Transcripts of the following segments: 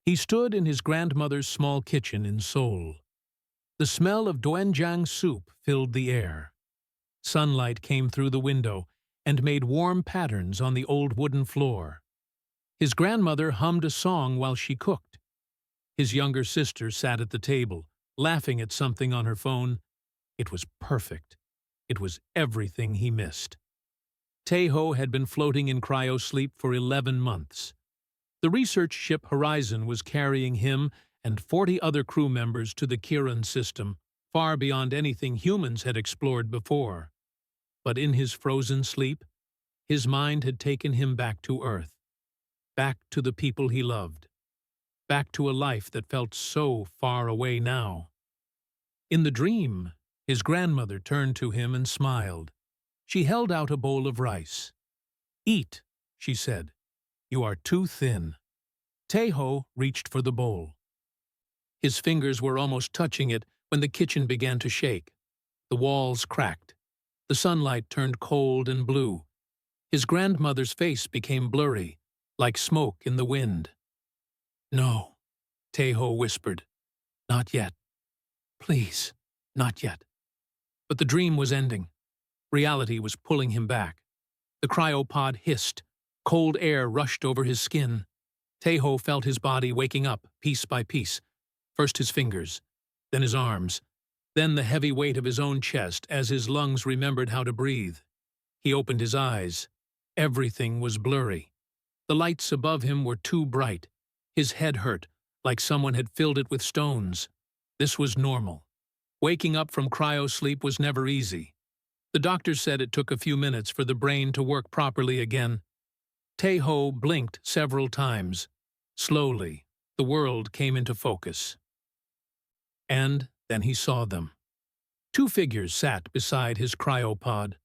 He stood in his grandmother's small kitchen in Seoul. The smell of doenjang soup filled the air. Sunlight came through the window and made warm patterns on the old wooden floor. His grandmother hummed a song while she cooked. His younger sister sat at the table, laughing at something on her phone. It was perfect. It was everything he missed. Taeho had been floating in cryosleep for 11 months. The research ship Horizon was carrying him and 40 other crew members to the Kiran system, far beyond anything humans had explored before. But in his frozen sleep, his mind had taken him back to Earth, back to the people he loved, back to a life that felt so far away now. In the dream, his grandmother turned to him and smiled. She held out a bowl of rice. "Eat," she said. "You are too thin." Taeho reached for the bowl. His fingers were almost touching it when the kitchen began to shake. The walls cracked. The sunlight turned cold and blue. His grandmother's face became blurry, like smoke in the wind. "No," Taeho whispered. "Not yet. Please, not yet." But the dream was ending. Reality was pulling him back. The cryopod hissed. Cold air rushed over his skin. Taeho felt his body waking up, piece by piece. First his fingers, then his arms, then the heavy weight of his own chest as his lungs remembered how to breathe. He opened his eyes. Everything was blurry. The lights above him were too bright. His head hurt, like someone had filled it with stones. This was normal. Waking up from cryosleep was never easy. The doctor said it took a few minutes for the brain to work properly again. Taeho blinked several times. Slowly, the world came into focus. And then he saw them. Two figures sat beside his cryopod.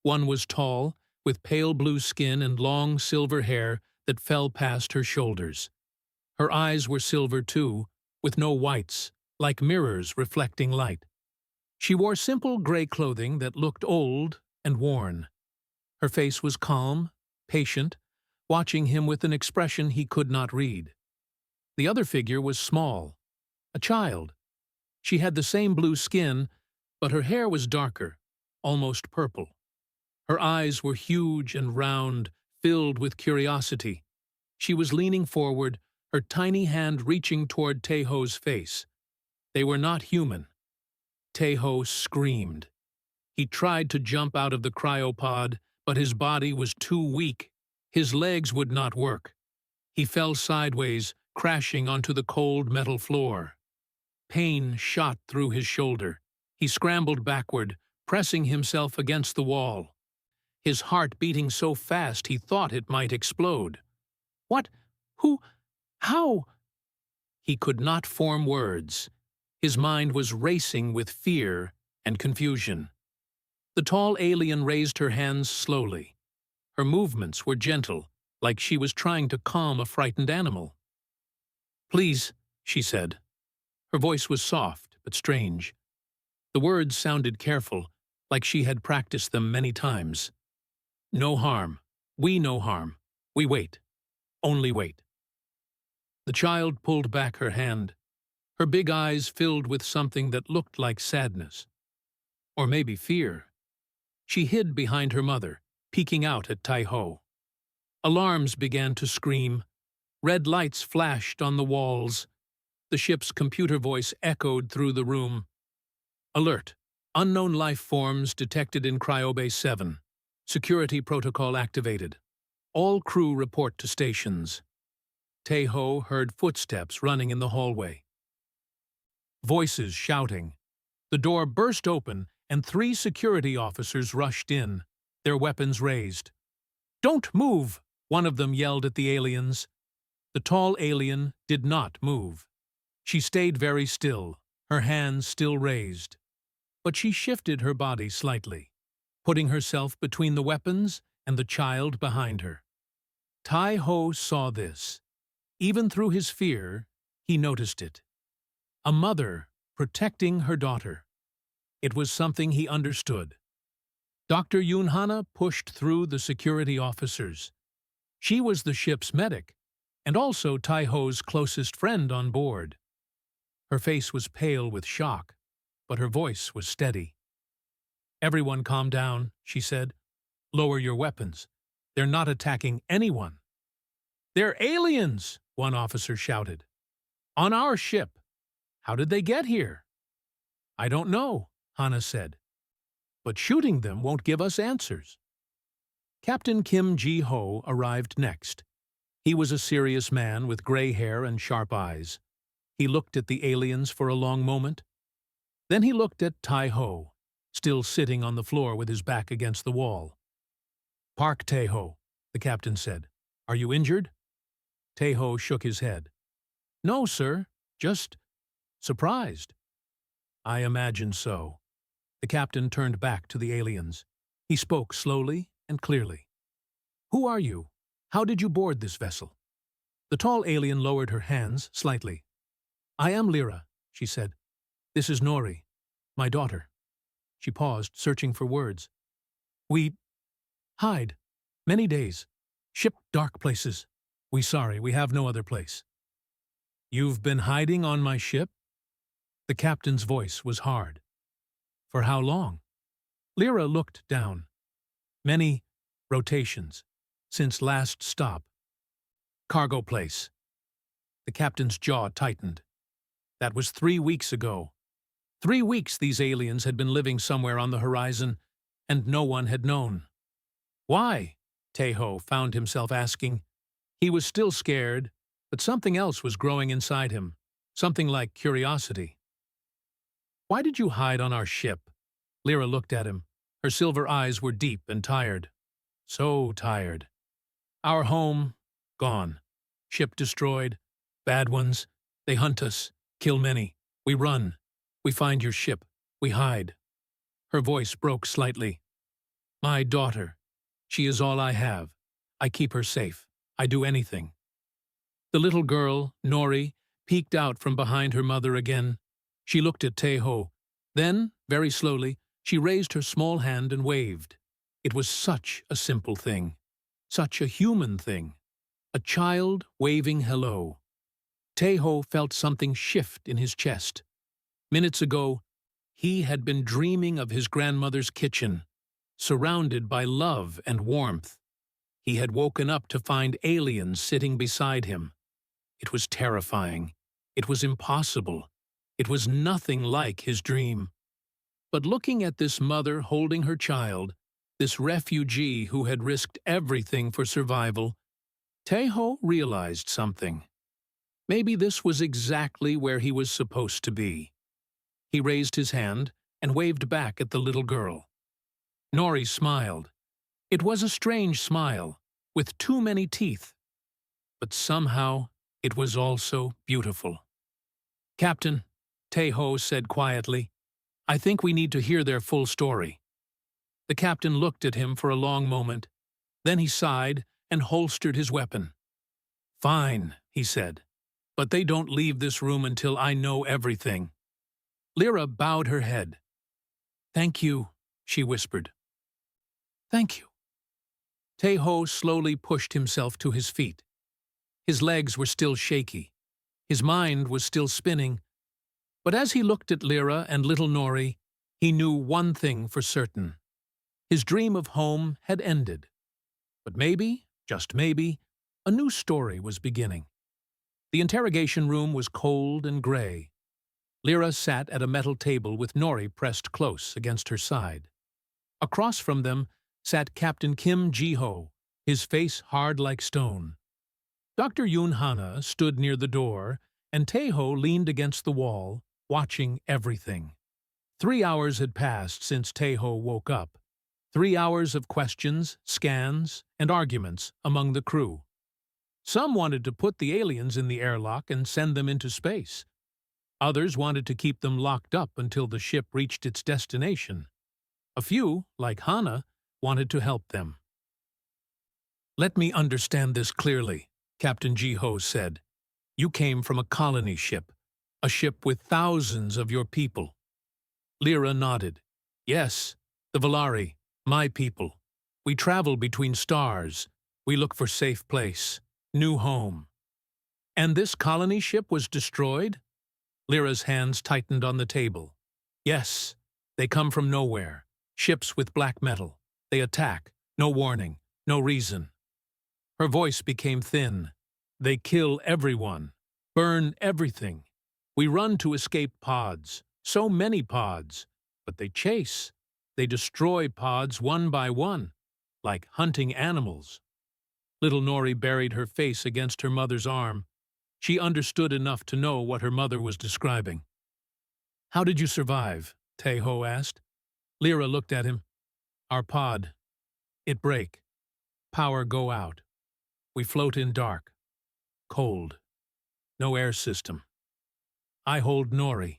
One was tall, with pale blue skin and long silver hair that fell past her shoulders. Her eyes were silver too, with no whites, like mirrors reflecting light. She wore simple gray clothing that looked old and worn. Her face was calm, patient, watching him with an expression he could not read. The other figure was small, a child. She had the same blue skin, but her hair was darker, almost purple. Her eyes were huge and round, filled with curiosity. She was leaning forward, her tiny hand reaching toward Taeho's face. They were not human. Taeho screamed. He tried to jump out of the cryopod, but his body was too weak. His legs would not work. He fell sideways, crashing onto the cold metal floor. Pain shot through his shoulder. He scrambled backward, pressing himself against the wall. His heart beating so fast he thought it might explode. "What? Who? How?" He could not form words. His mind was racing with fear and confusion. The tall alien raised her hands slowly. Her movements were gentle, like she was trying to calm a frightened animal. "Please," she said. Her voice was soft but strange. The words sounded careful, like she had practiced them many times. "No harm. We no harm. We wait. Only wait." The child pulled back her hand. Her big eyes filled with something that looked like sadness. Or maybe fear. She hid behind her mother, peeking out at Taeho. Alarms began to scream. Red lights flashed on the walls. The ship's computer voice echoed through the room. "Alert. Unknown life forms detected in Cryobase 7. Security protocol activated. All crew report to stations." Taeho heard footsteps running in the hallway. Voices shouting. The door burst open and 3 security officers rushed in, their weapons raised. "Don't move!" one of them yelled at the aliens. The tall alien did not move. She stayed very still, her hands still raised. But she shifted her body slightly, putting herself between the weapons and the child behind her. Taeho saw this. Even through his fear, he noticed it. A mother protecting her daughter. It was something he understood. Dr. Yoon-hana pushed through the security officers. She was the ship's medic, and also Tai-Ho's closest friend on board. Her face was pale with shock, but her voice was steady. "Everyone calm down," she said. "Lower your weapons. They're not attacking anyone." "They're aliens!" one officer shouted. "On our ship. How did they get here?" "I don't know," Hana said. "But shooting them won't give us answers." Captain Kim Ji-ho arrived next. He was a serious man with gray hair and sharp eyes. He looked at the aliens for a long moment. Then he looked at Tai-ho, still sitting on the floor with his back against the wall. "Park Tai-ho," the captain said. "Are you injured?" Tai-ho shook his head. "No, sir. Just surprised." "I imagined so." The captain turned back to the aliens. He spoke slowly and clearly. "Who are you? How did you board this vessel?" The tall alien lowered her hands slightly. "I am Lyra," she said. "This is Nori, my daughter." She paused, searching for words. "We hide. Many days. Ship dark places. We sorry, we have no other place." "You've been hiding on my ship?" The captain's voice was hard. "For how long?" Lyra looked down. "Many rotations. Since last stop. Cargo place." The captain's jaw tightened. That was 3 weeks ago. 3 weeks these aliens had been living somewhere on the horizon, and no one had known. "Why?" Tai-ho found himself asking. He was still scared, but something else was growing inside him, something like curiosity. "Why did you hide on our ship?" Lyra looked at him. Her silver eyes were deep and tired. So tired. "Our home, gone. Ship destroyed. Bad ones. They hunt us, kill many. We run. We find your ship. We hide." Her voice broke slightly. "My daughter. She is all I have. I keep her safe. I do anything." The little girl, Nori, peeked out from behind her mother again. She looked at Tai-ho. Then, very slowly, she raised her small hand and waved. It was such a simple thing. Such a human thing. A child waving hello. Tai-ho felt something shift in his chest. Minutes ago, he had been dreaming of his grandmother's kitchen, surrounded by love and warmth. He had woken up to find aliens sitting beside him. It was terrifying. It was impossible. It was nothing like his dream. But looking at this mother holding her child, this refugee who had risked everything for survival, Tai-ho realized something. Maybe this was exactly where he was supposed to be. He raised his hand and waved back at the little girl. Nori smiled. It was a strange smile, with too many teeth. But somehow, it was also beautiful. "Captain," Tai-ho said quietly, "I think we need to hear their full story." The captain looked at him for a long moment. Then he sighed and holstered his weapon. "Fine," he said, "but they don't leave this room until I know everything." Lyra bowed her head. "Thank you," she whispered. "Thank you." Tai-ho slowly pushed himself to his feet. His legs were still shaky. His mind was still spinning. But as he looked at Lyra and little Nori, he knew one thing for certain. His dream of home had ended. But maybe, just maybe, a new story was beginning. The interrogation room was cold and gray. Lyra sat at a metal table with Nori pressed close against her side. Across from them sat Captain Kim Ji-ho, his face hard like stone. Dr. Yoon Hana stood near the door, and Tai-ho leaned against the wall, watching everything. 3 hours had passed since Tai-ho woke up. 3 hours of questions, scans, and arguments among the crew. Some wanted to put the aliens in the airlock and send them into space. Others wanted to keep them locked up until the ship reached its destination. A few, like Hana, wanted to help them. "Let me understand this clearly," Captain Ji-ho said. "You came from a colony ship, a ship with thousands of your people." Lyra nodded. "Yes, the Valari, my people. We travel between stars. We look for safe place, new home. And this colony ship was destroyed? Lyra's hands tightened on the table. Yes, they come from nowhere. Ships with black metal. They attack. No warning. No reason. Her voice became thin. They kill everyone. Burn everything. We run to escape pods. So many pods. But they chase. They destroy pods one by one, like hunting animals. Little Nori buried her face against her mother's arm. She understood enough to know what her mother was describing. "How did you survive?" Taeho asked. Lyra looked at him. "Our pod. It break. Power go out. We float in dark. Cold. No air system. I hold Nori.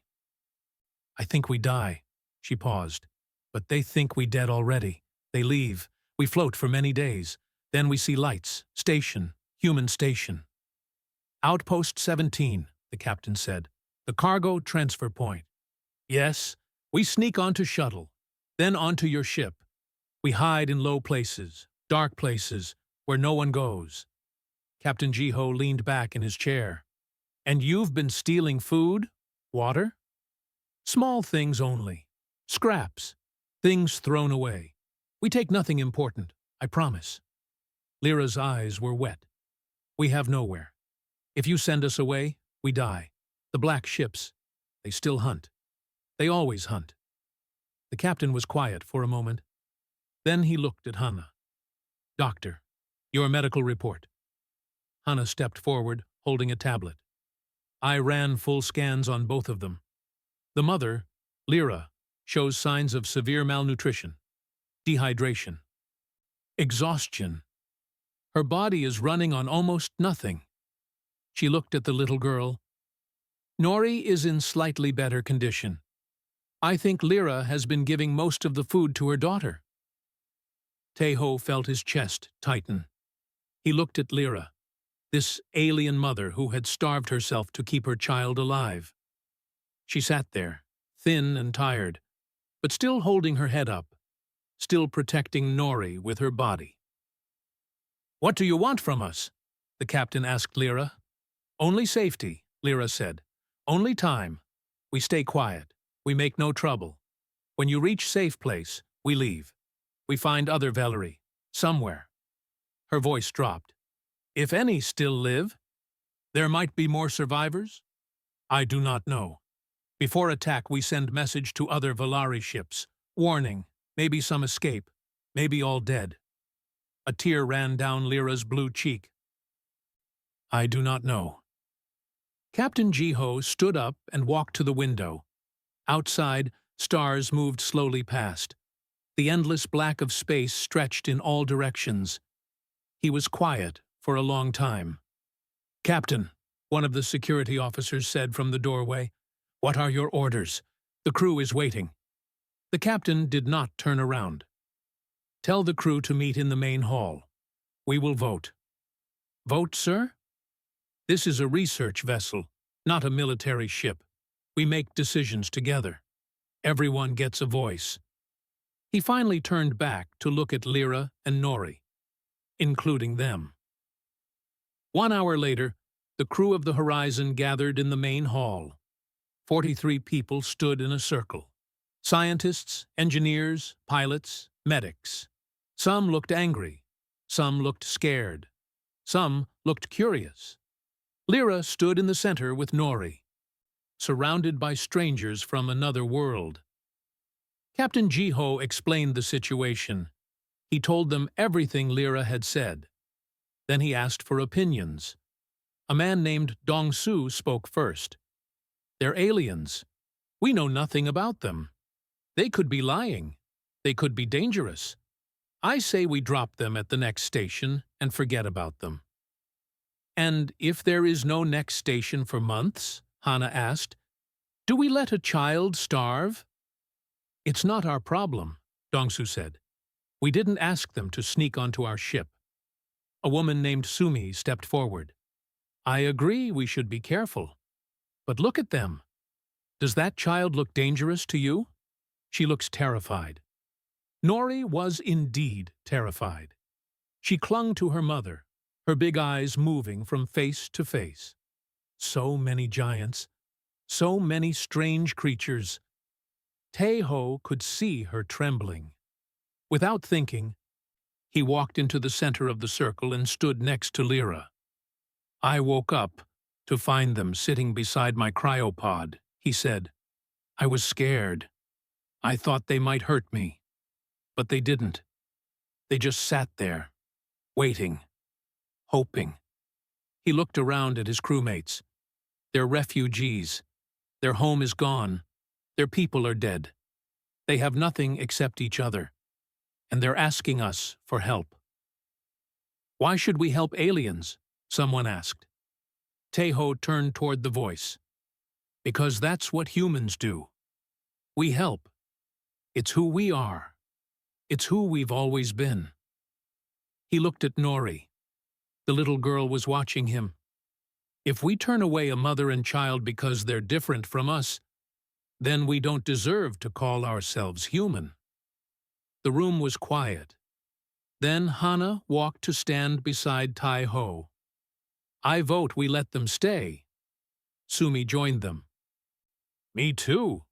I think we die." She paused. "But they think we dead already. They leave. We float for many days. Then we see lights. Station. Human station." "Outpost 17, the captain said. "The cargo transfer point." "Yes, we sneak onto shuttle. Then onto your ship. We hide in low places, dark places, where no one goes." Captain Jiho leaned back in his chair. "And you've been stealing food? Water?" "Small things only. Scraps. Things thrown away. We take nothing important, I promise." Lyra's eyes were wet. "We have nowhere. If you send us away, we die. The black ships, they still hunt. They always hunt." The captain was quiet for a moment. Then he looked at Hannah. "Doctor, your medical report." Hannah stepped forward, holding a tablet. "I ran full scans on both of them. The mother, Lyra, shows signs of severe malnutrition, dehydration, exhaustion. Her body is running on almost nothing." She looked at the little girl. "Nori is in slightly better condition. I think Lyra has been giving most of the food to her daughter." Taeho felt his chest tighten. He looked at Lyra, this alien mother who had starved herself to keep her child alive. She sat there, thin and tired, but still holding her head up, still protecting Nori with her body. "What do you want from us?" the captain asked Lyra. "Only safety," Lyra said. "Only time. We stay quiet. We make no trouble. When you reach safe place, we leave. We find other Valerie, somewhere." Her voice dropped. "If any still live? There might be more survivors? I do not know. Before attack, we send message to other Valari ships. Warning, maybe some escape, maybe all dead." A tear ran down Lyra's blue cheek. "I do not know." Captain Jiho stood up and walked to the window. Outside, stars moved slowly past. The endless black of space stretched in all directions. He was quiet for a long time. "Captain," one of the security officers said from the doorway, "what are your orders? The crew is waiting." The captain did not turn around. "Tell the crew to meet in the main hall. We will vote." "Vote, sir?" "This is a research vessel, not a military ship. We make decisions together. Everyone gets a voice." He finally turned back to look at Lyra and Nori, including them. 1 hour later, the crew of the Horizon gathered in the main hall. 43 people stood in a circle. Scientists, engineers, pilots, medics. Some looked angry. Some looked scared. Some looked curious. Lyra stood in the center with Nori, surrounded by strangers from another world. Captain Jiho explained the situation. He told them everything Lyra had said. Then he asked for opinions. A man named Dong-Su spoke first. "They're aliens. We know nothing about them. They could be lying. They could be dangerous. I say we drop them at the next station and forget about them." "And if there is no next station for months?" Hannah asked. "Do we let a child starve?" "It's not our problem," Dong-Su said. "We didn't ask them to sneak onto our ship." A woman named Sumi stepped forward. "I agree we should be careful. But look at them. Does that child look dangerous to you?" She looks terrified. Nori was indeed terrified. She clung to her mother, her big eyes moving from face to face. So many giants, so many strange creatures. Tae-ho could see her trembling. Without thinking, he walked into the center of the circle and stood next to Lyra. "I woke up to find them sitting beside my cryopod," he said. "I was scared. I thought they might hurt me. But they didn't. They just sat there, waiting, hoping." He looked around at his crewmates. They're refugees. Their home is gone. Their people are dead. They have nothing except each other. And they're asking us for help. "Why should we help aliens?" someone asked. Tae-ho turned toward the voice. "Because that's what humans do. We help. It's who we are. It's who we've always been." He looked at Nori. The little girl was watching him. "If we turn away a mother and child because they're different from us, then we don't deserve to call ourselves human." The room was quiet. Then Hana walked to stand beside Tai-ho. "I vote we let them stay." Sumi joined them. "Me too."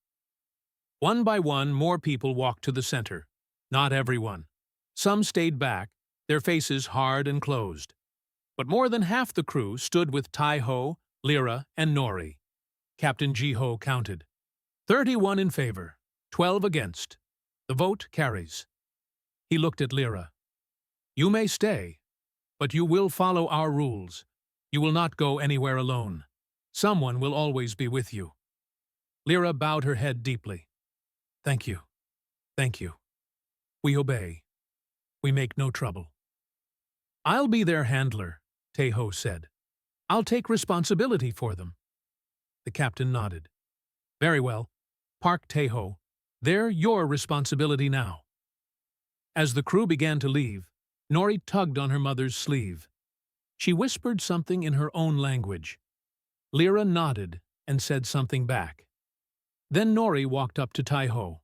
One by one, more people walked to the center. Not everyone. Some stayed back, their faces hard and closed. But more than half the crew stood with Tai-ho, Lyra, and Nori. Captain Ji-ho counted. 31 in favor, 12 against. The vote carries. He looked at Lyra. "You may stay, but you will follow our rules. You will not go anywhere alone. Someone will always be with you." Lyra bowed her head deeply. "Thank you. Thank you. We obey. We make no trouble." "I'll be their handler," Tae-ho said. "I'll take responsibility for them." The captain nodded. "Very well. Park Tae-ho. They're your responsibility now." As the crew began to leave, Nori tugged on her mother's sleeve. She whispered something in her own language. Lyra nodded and said something back. Then Nori walked up to Tai-ho.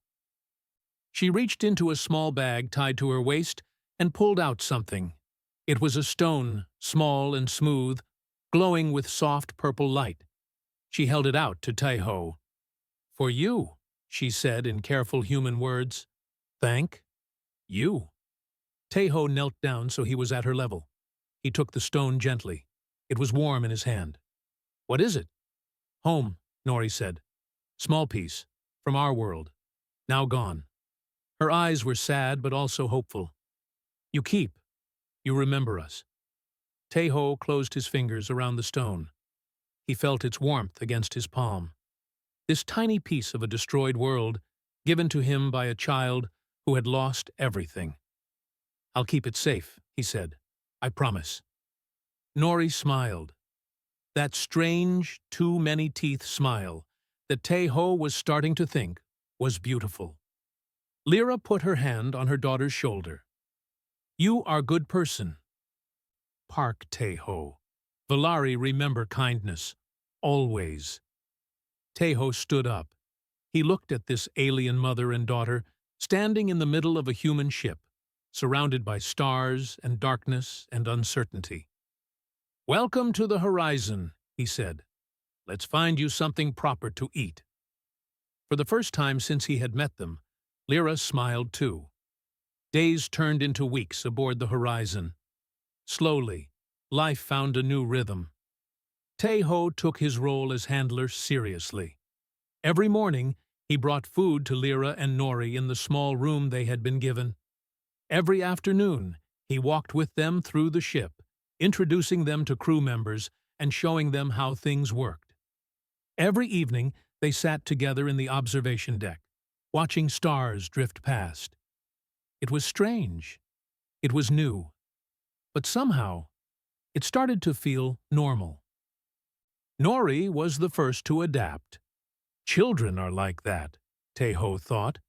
She reached into a small bag tied to her waist and pulled out something. It was a stone, small and smooth, glowing with soft purple light. She held it out to Tai-ho. "For you," she said in careful human words. "Thank you." Tae-ho knelt down so he was at her level. He took the stone gently. It was warm in his hand. "What is it?" "Home," Nori said. "Small piece, from our world. Now gone." Her eyes were sad but also hopeful. "You keep. You remember us." Tae-ho closed his fingers around the stone. He felt its warmth against his palm. This tiny piece of a destroyed world, given to him by a child who had lost everything. "I'll keep it safe," he said. "I promise." Nori smiled. That strange, too-many-teeth smile that Tae-ho was starting to think was beautiful. Lyra put her hand on her daughter's shoulder. "You are a good person." "Park Tae-ho. Valari remember kindness. Always." Tae-ho stood up. He looked at this alien mother and daughter, standing in the middle of a human ship, surrounded by stars and darkness and uncertainty. "Welcome to the horizon," he said. "Let's find you something proper to eat." For the first time since he had met them, Lyra smiled too. Days turned into weeks aboard the horizon. Slowly, life found a new rhythm. Tae-ho took his role as handler seriously. Every morning, he brought food to Lyra and Nori in the small room they had been given. Every afternoon, he walked with them through the ship, introducing them to crew members and showing them how things worked. Every evening, they sat together in the observation deck, watching stars drift past. It was strange. It was new. But somehow, it started to feel normal. Nori was the first to adapt. Children are like that, Tae-ho thought.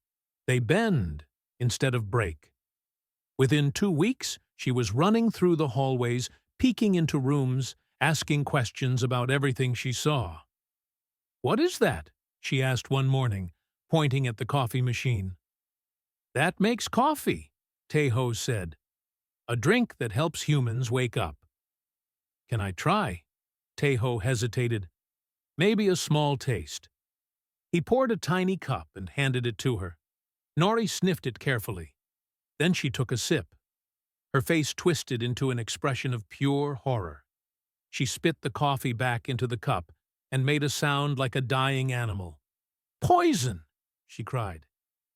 They bend instead of break. Within 2 weeks, she was running through the hallways, peeking into rooms, asking questions about everything she saw. "What is that?" she asked one morning, pointing at the coffee machine. "That makes coffee," Tae-ho said. "A drink that helps humans wake up." "Can I try?" Tejo hesitated. Maybe a small taste. He poured a tiny cup and handed it to her. Nori sniffed it carefully. Then she took a sip. Her face twisted into an expression of pure horror. She spit the coffee back into the cup and made a sound like a dying animal. "Poison!" she cried.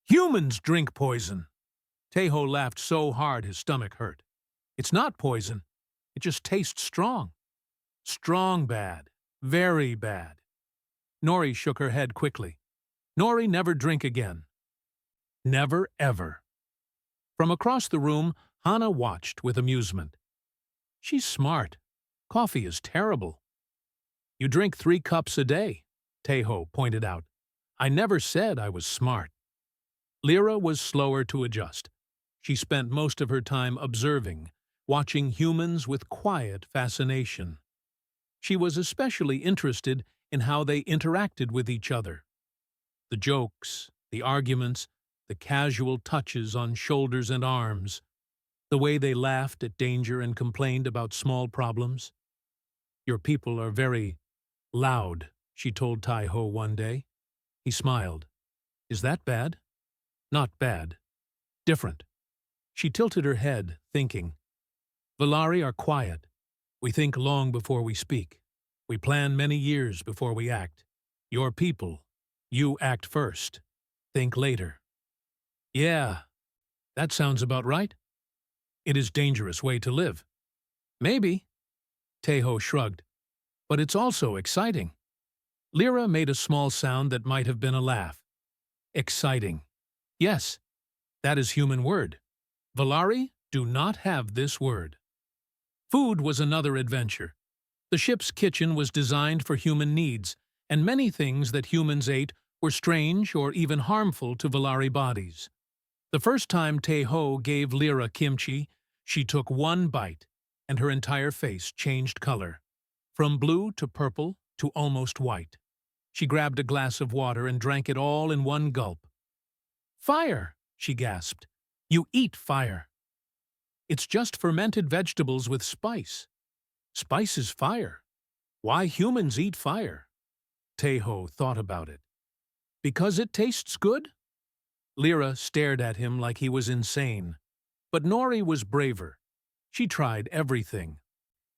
"Humans drink poison!" Tejo laughed so hard his stomach hurt. "It's not poison. It just tastes strong. Strong bad. Very bad." Nori shook her head quickly. "Nori, never drink again. Never, ever." From across the room, Hana watched with amusement. "She's smart. Coffee is terrible." "You drink 3 cups a day," Tejo pointed out. "I never said I was smart." Lyra was slower to adjust. She spent most of her time observing, watching humans with quiet fascination. She was especially interested in how they interacted with each other. The jokes, the arguments, the casual touches on shoulders and arms, the way they laughed at danger and complained about small problems. "Your people are very loud," she told Tejo one day. He smiled. "Is that bad?" "Not bad. Different." She tilted her head, thinking. "Valari are quiet. We think long before we speak. We plan many years before we act. Your people, you act first. Think later." "Yeah, that sounds about right." "It is a dangerous way to live." "Maybe." Tejo shrugged. "But it's also exciting." Lyra made a small sound that might have been a laugh. "Exciting. Yes, that is human word. Valari do not have this word." Food was another adventure. The ship's kitchen was designed for human needs, and many things that humans ate were strange or even harmful to Valari bodies. The first time Tejo gave Lyra kimchi, she took one bite, and her entire face changed color, from blue to purple to almost white. She grabbed a glass of water and drank it all in one gulp. "Fire!" she gasped. "You eat fire." "It's just fermented vegetables with spice." "Spice is fire. Why humans eat fire?" Tejo thought about it. "Because it tastes good?" Lyra stared at him like he was insane. But Nori was braver. She tried everything,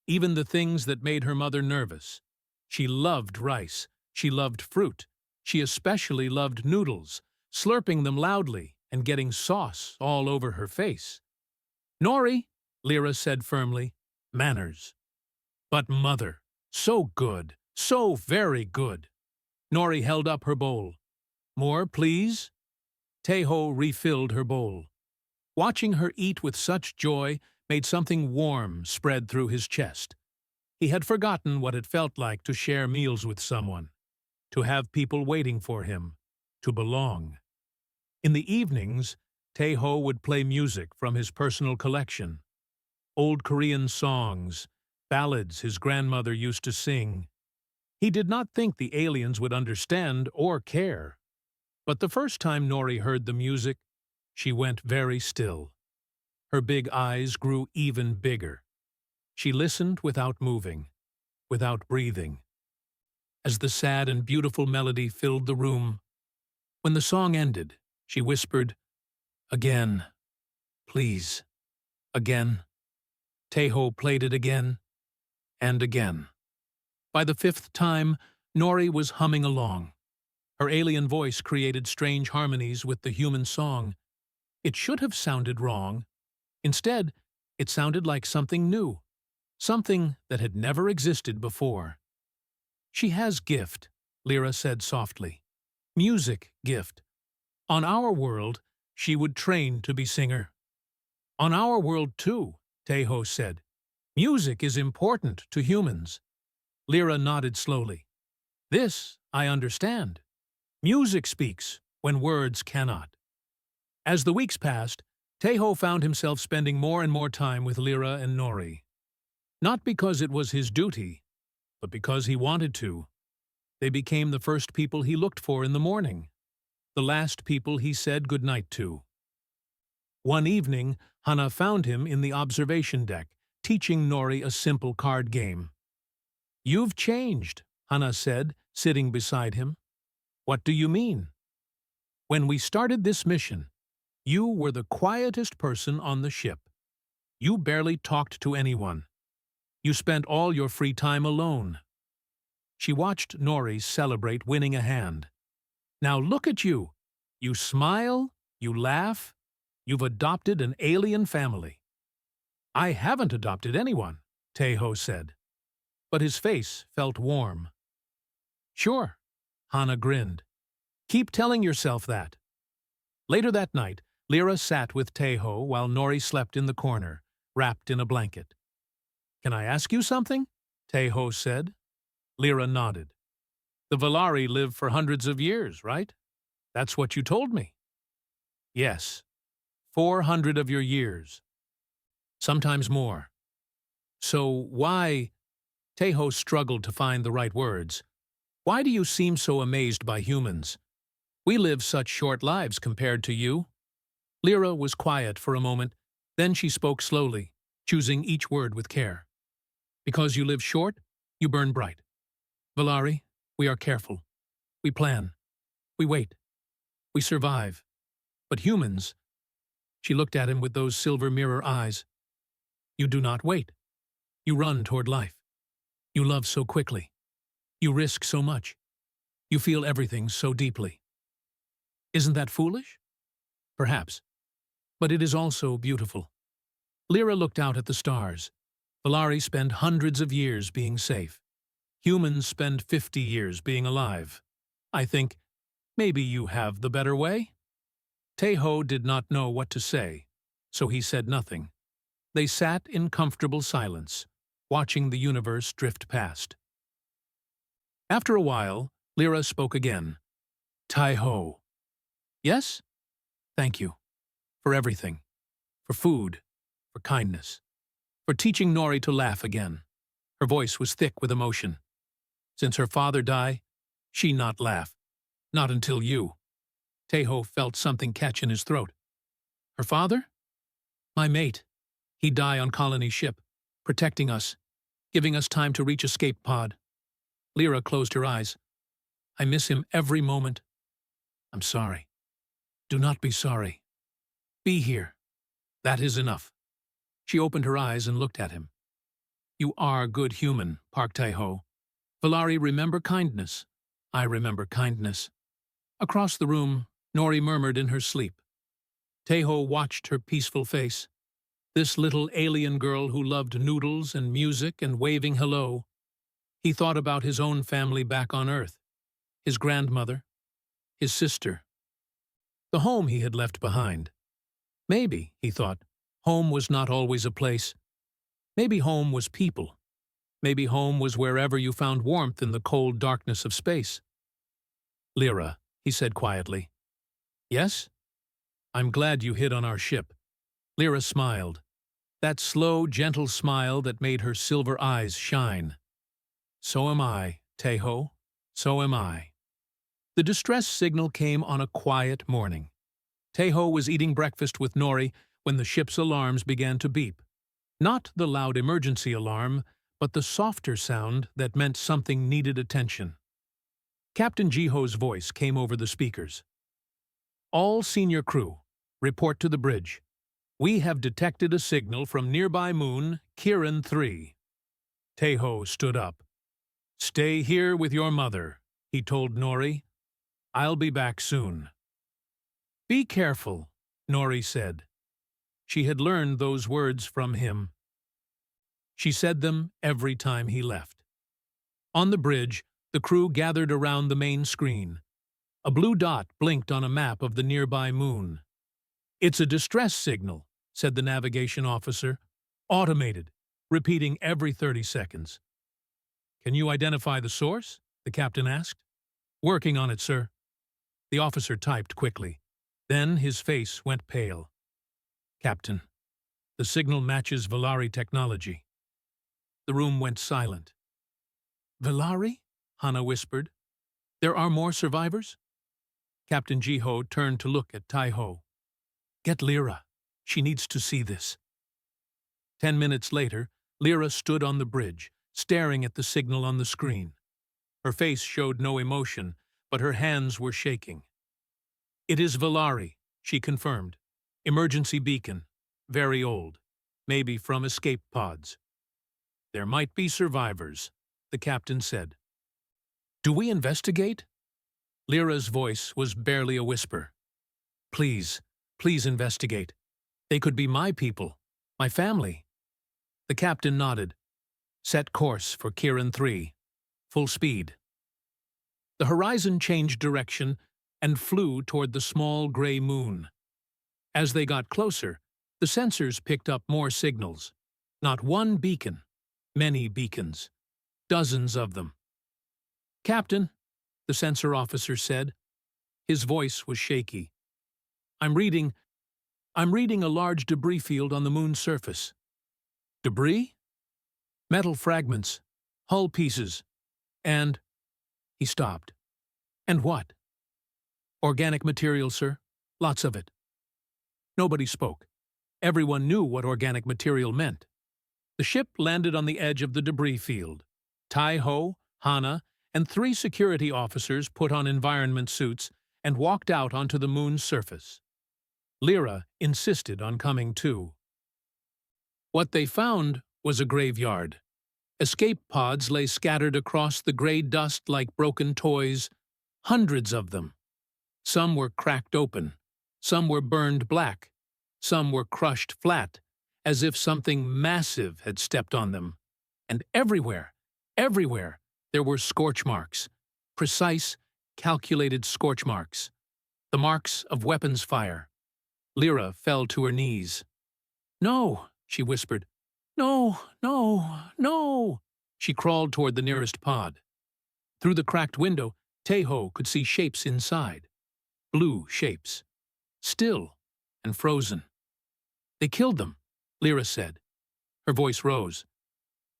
even the things that made her mother nervous. She loved rice. She loved fruit. She especially loved noodles, slurping them loudly and getting sauce all over her face. "Nori," Lyra said firmly, "manners." "But mother, so good, so very good." Nori held up her bowl. "More, please?" Tejo refilled her bowl. Watching her eat with such joy made something warm spread through his chest. He had forgotten what it felt like to share meals with someone, to have people waiting for him, to belong. In the evenings, Tejo would play music from his personal collection. Old Korean songs, ballads his grandmother used to sing. He did not think the aliens would understand or care. But the first time Nori heard the music, she went very still. Her big eyes grew even bigger. She listened without moving, without breathing. As the sad and beautiful melody filled the room, when the song ended, she whispered, "Again, please, again." Tejo played it again and again. By the 5th time, Nori was humming along. Her alien voice created strange harmonies with the human song. It should have sounded wrong. Instead, it sounded like something new, something that had never existed before. "She has gift," Lyra said softly. "Music gift. On our world, she would train to be singer." "On our world too," Tejo said. "Music is important to humans." Lyra nodded slowly. "This I understand. Music speaks when words cannot." As the weeks passed, Tejo found himself spending more and more time with Lyra and Nori. Not because it was his duty, but because he wanted to. They became the first people he looked for in the morning, the last people he said goodnight to. One evening, Hana found him in the observation deck, teaching Nori a simple card game. You've changed, Hana said, sitting beside him. What do you mean? When we started this mission, you were the quietest person on the ship. You barely talked to anyone. You spent all your free time alone. She watched Nori celebrate winning a hand. Now look at you. You smile, you laugh, you've adopted an alien family. I haven't adopted anyone, Teho said. But his face felt warm. Sure, Hana grinned. Keep telling yourself that. Later that night, Lyra sat with Teho while Nori slept in the corner, wrapped in a blanket. Can I ask you something? Teho said. Lyra nodded. The Valari live for hundreds of years, right? That's what you told me. Yes, 400 of your years. Sometimes more. So why... Teho struggled to find the right words. Why do you seem so amazed by humans? We live such short lives compared to you. Lyra was quiet for a moment, then she spoke slowly, choosing each word with care. Because you live short, you burn bright. Valari, we are careful. We plan. We wait. We survive. But humans... She looked at him with those silver mirror eyes. You do not wait. You run toward life. You love so quickly. You risk so much. You feel everything so deeply. Isn't that foolish? Perhaps. But it is also beautiful. Lyra looked out at the stars. Valari spend hundreds of years being safe. Humans spend 50 years being alive. I think, maybe you have the better way? Teho did not know what to say, so he said nothing. They sat in comfortable silence, watching the universe drift past. After a while, Lyra spoke again. Teho. Yes? Thank you. For everything. For food. For kindness. For teaching Nori to laugh again. Her voice was thick with emotion. Since her father died, she not laugh. Not until you. Teho felt something catch in his throat. Her father? My mate. He'd die on colony ship, protecting us, giving us time to reach escape pod. Lyra closed her eyes. I miss him every moment. I'm sorry. Do not be sorry. Be here. That is enough. She opened her eyes and looked at him. You are good human, Park Teho. Valari remember kindness. I remember kindness. Across the room, Nori murmured in her sleep. Teho watched her peaceful face. This little alien girl who loved noodles and music and waving hello. He thought about his own family back on Earth. His grandmother. His sister. The home he had left behind. Maybe, he thought, home was not always a place. Maybe home was people. Maybe home was wherever you found warmth in the cold darkness of space. Lyra, he said quietly. Yes? I'm glad you hid on our ship. Lyra smiled. That slow, gentle smile that made her silver eyes shine. So am I, Teho. So am I. The distress signal came on a quiet morning. Teho was eating breakfast with Nori when the ship's alarms began to beep. Not the loud emergency alarm, but the softer sound that meant something needed attention. Captain Jiho's voice came over the speakers. All senior crew, report to the bridge. We have detected a signal from nearby moon, Kiran 3. Teho stood up. Stay here with your mother, he told Nori. I'll be back soon. Be careful, Nori said. She had learned those words from him. She said them every time he left. On the bridge, the crew gathered around the main screen. A blue dot blinked on a map of the nearby moon. It's a distress signal, said the navigation officer. Automated, repeating every 30 seconds. Can you identify the source? The captain asked. Working on it, sir. The officer typed quickly. Then his face went pale. Captain, the signal matches Valari technology. The room went silent. Valari? Hana whispered. There are more survivors? Captain Jiho turned to look at Teho. Get Lyra. She needs to see this. 10 minutes later, Lyra stood on the bridge, staring at the signal on the screen. Her face showed no emotion, but her hands were shaking. "It is Valari," she confirmed. "Emergency beacon. Very old. Maybe from escape pods." "There might be survivors," the captain said. "Do we investigate?" Lyra's voice was barely a whisper. "Please, please investigate. They could be my people, my family." The captain nodded. "Set course for Kiran 3. Full speed." The horizon changed direction and flew toward the small gray moon. As they got closer, the sensors picked up more signals. Not one beacon, many beacons. Dozens of them. "Captain," the sensor officer said. His voice was shaky. I'm reading a large debris field on the moon's surface." "Debris?" "Metal fragments, hull pieces, and—" He stopped. "And what?" "Organic material, sir. Lots of it." Nobody spoke. Everyone knew what organic material meant. The ship landed on the edge of the debris field. Tai-Ho, Hana, and 3 security officers put on environment suits and walked out onto the moon's surface. Lyra insisted on coming too. What they found was a graveyard. Escape pods lay scattered across the gray dust like broken toys, hundreds of them. Some were cracked open, some were burned black, some were crushed flat, as if something massive had stepped on them. And everywhere, there were scorch marks, precise, calculated scorch marks, the marks of weapons fire. Lyra fell to her knees. "No," she whispered. "No, no, no." She crawled toward the nearest pod. Through the cracked window, Tai-Ho could see shapes inside. Blue shapes. Still and frozen. "They killed them," Lyra said. Her voice rose.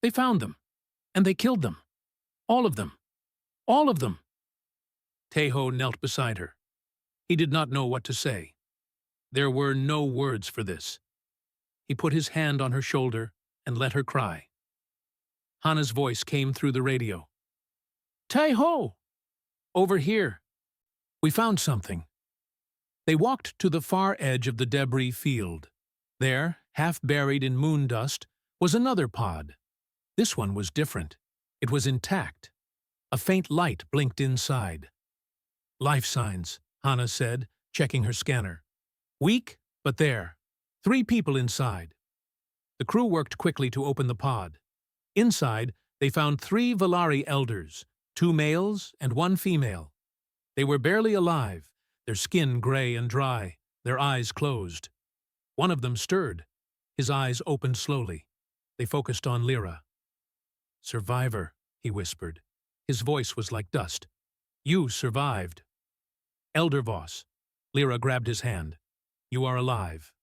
"They found them, and they killed them. All of them. All of them." Tai-Ho knelt beside her. He did not know what to say. There were no words for this. He put his hand on her shoulder and let her cry. Hana's voice came through the radio. "Tai-Ho! Over here. We found something." They walked to the far edge of the debris field. There, half buried in moon dust, was another pod. This one was different. It was intact. A faint light blinked inside. "Life signs," Hana said, checking her scanner. "Weak, but there. 3 people inside." The crew worked quickly to open the pod. Inside, they found 3 Valari elders, 2 males and 1 female. They were barely alive, their skin gray and dry, their eyes closed. One of them stirred. His eyes opened slowly. They focused on Lyra. "Survivor," he whispered. His voice was like dust. "You survived." "Elder Voss." Lyra grabbed his hand. "You are alive.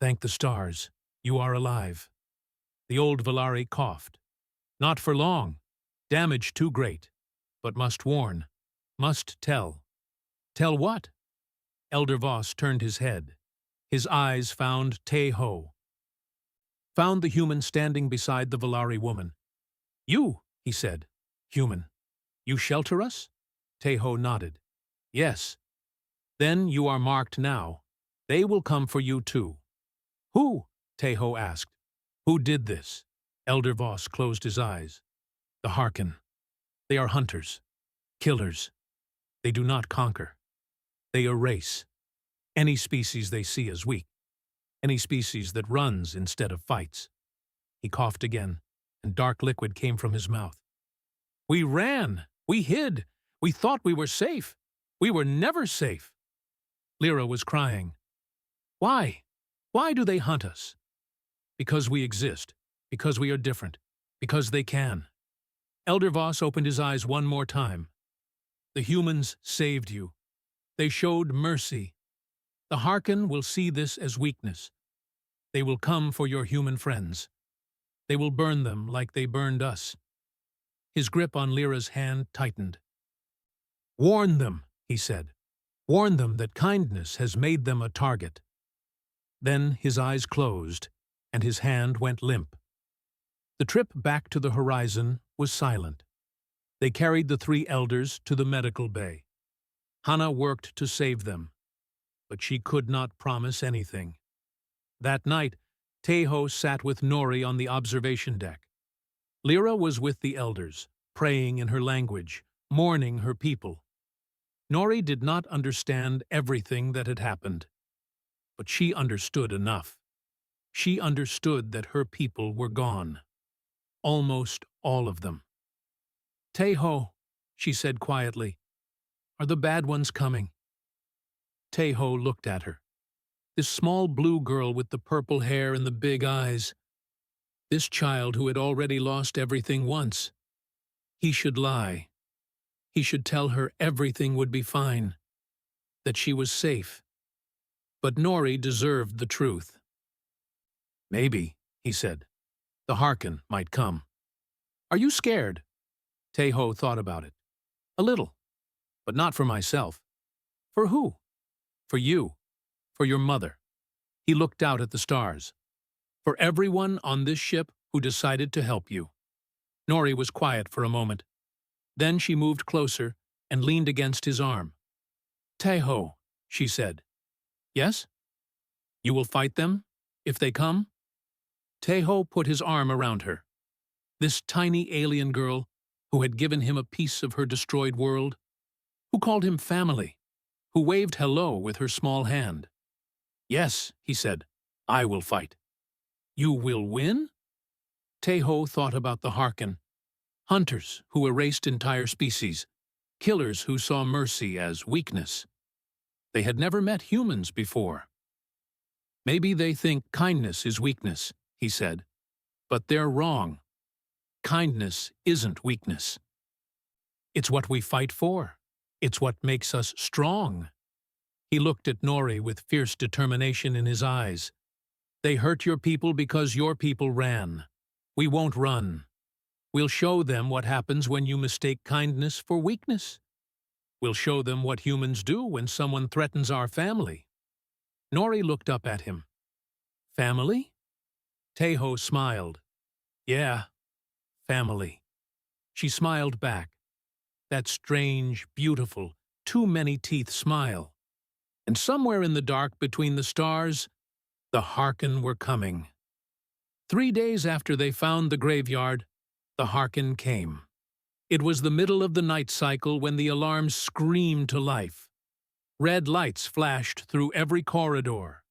Thank the stars. You are alive." The old Valari coughed. "Not for long. Damage too great. But must warn. Must tell." "Tell what?" Elder Voss turned his head. His eyes found Tai-Ho. Found the human standing beside the Valari woman. "You," he said. "Human. You shelter us?" Tai-Ho nodded. "Yes." "Then you are marked now. They will come for you too." "Who?" Tai-Ho asked. "Who did this?" Elder Voss closed his eyes. "The Harkin. They are hunters. Killers. They do not conquer. They erase. Any species they see as weak. Any species that runs instead of fights." He coughed again, and dark liquid came from his mouth. "We ran. We hid. We thought we were safe. We were never safe." Lyra was crying. "Why? Why do they hunt us?" "Because we exist. Because we are different. Because they can." Elder Voss opened his eyes one more time. "The humans saved you. They showed mercy. The Harkin will see this as weakness. They will come for your human friends. They will burn them like they burned us." His grip on Lyra's hand tightened. "Warn them," he said. "Warn them that kindness has made them a target." Then his eyes closed, and his hand went limp. The trip back to the horizon was silent. They carried the three elders to the medical bay. Hana worked to save them, but she could not promise anything. That night, Teho sat with Nori on the observation deck. Lyra was with the elders, praying in her language, mourning her people. Nori did not understand everything that had happened, but she understood enough. She understood that her people were gone. Almost all of them. "Teho," she said quietly, "are the bad ones coming?" Teho looked at her. This small blue girl with the purple hair and the big eyes. This child who had already lost everything once. He should lie. He should tell her everything would be fine, that she was safe. But Nori deserved the truth. "Maybe," he said, "the Harkin might come." "Are you scared?" Teho thought about it. "A little, but not for myself." "For who?" "For you. For your mother." He looked out at the stars. "For everyone on this ship who decided to help you." Nori was quiet for a moment. Then she moved closer and leaned against his arm. "Teho," she said. "Yes? You will fight them, if they come?" Teho put his arm around her. This tiny alien girl who had given him a piece of her destroyed world, who called him family, who waved hello with her small hand. "Yes," he said, "I will fight." "You will win?" Teho thought about the Harkin. Hunters who erased entire species. Killers who saw mercy as weakness. They had never met humans before. "Maybe they think kindness is weakness," he said. "But they're wrong. Kindness isn't weakness. It's what we fight for. It's what makes us strong." He looked at Nori with fierce determination in his eyes. "They hurt your people because your people ran. We won't run. We'll show them what happens when you mistake kindness for weakness. We'll show them what humans do when someone threatens our family." Nori looked up at him. "Family?" Teho smiled. "Yeah, family." She smiled back. That strange, beautiful, too-many-teeth smile. And somewhere in the dark between the stars, the Harkin were coming. 3 days after they found the graveyard, the Harkin came. It was the middle of the night cycle when the alarms screamed to life. Red lights flashed through every corridor.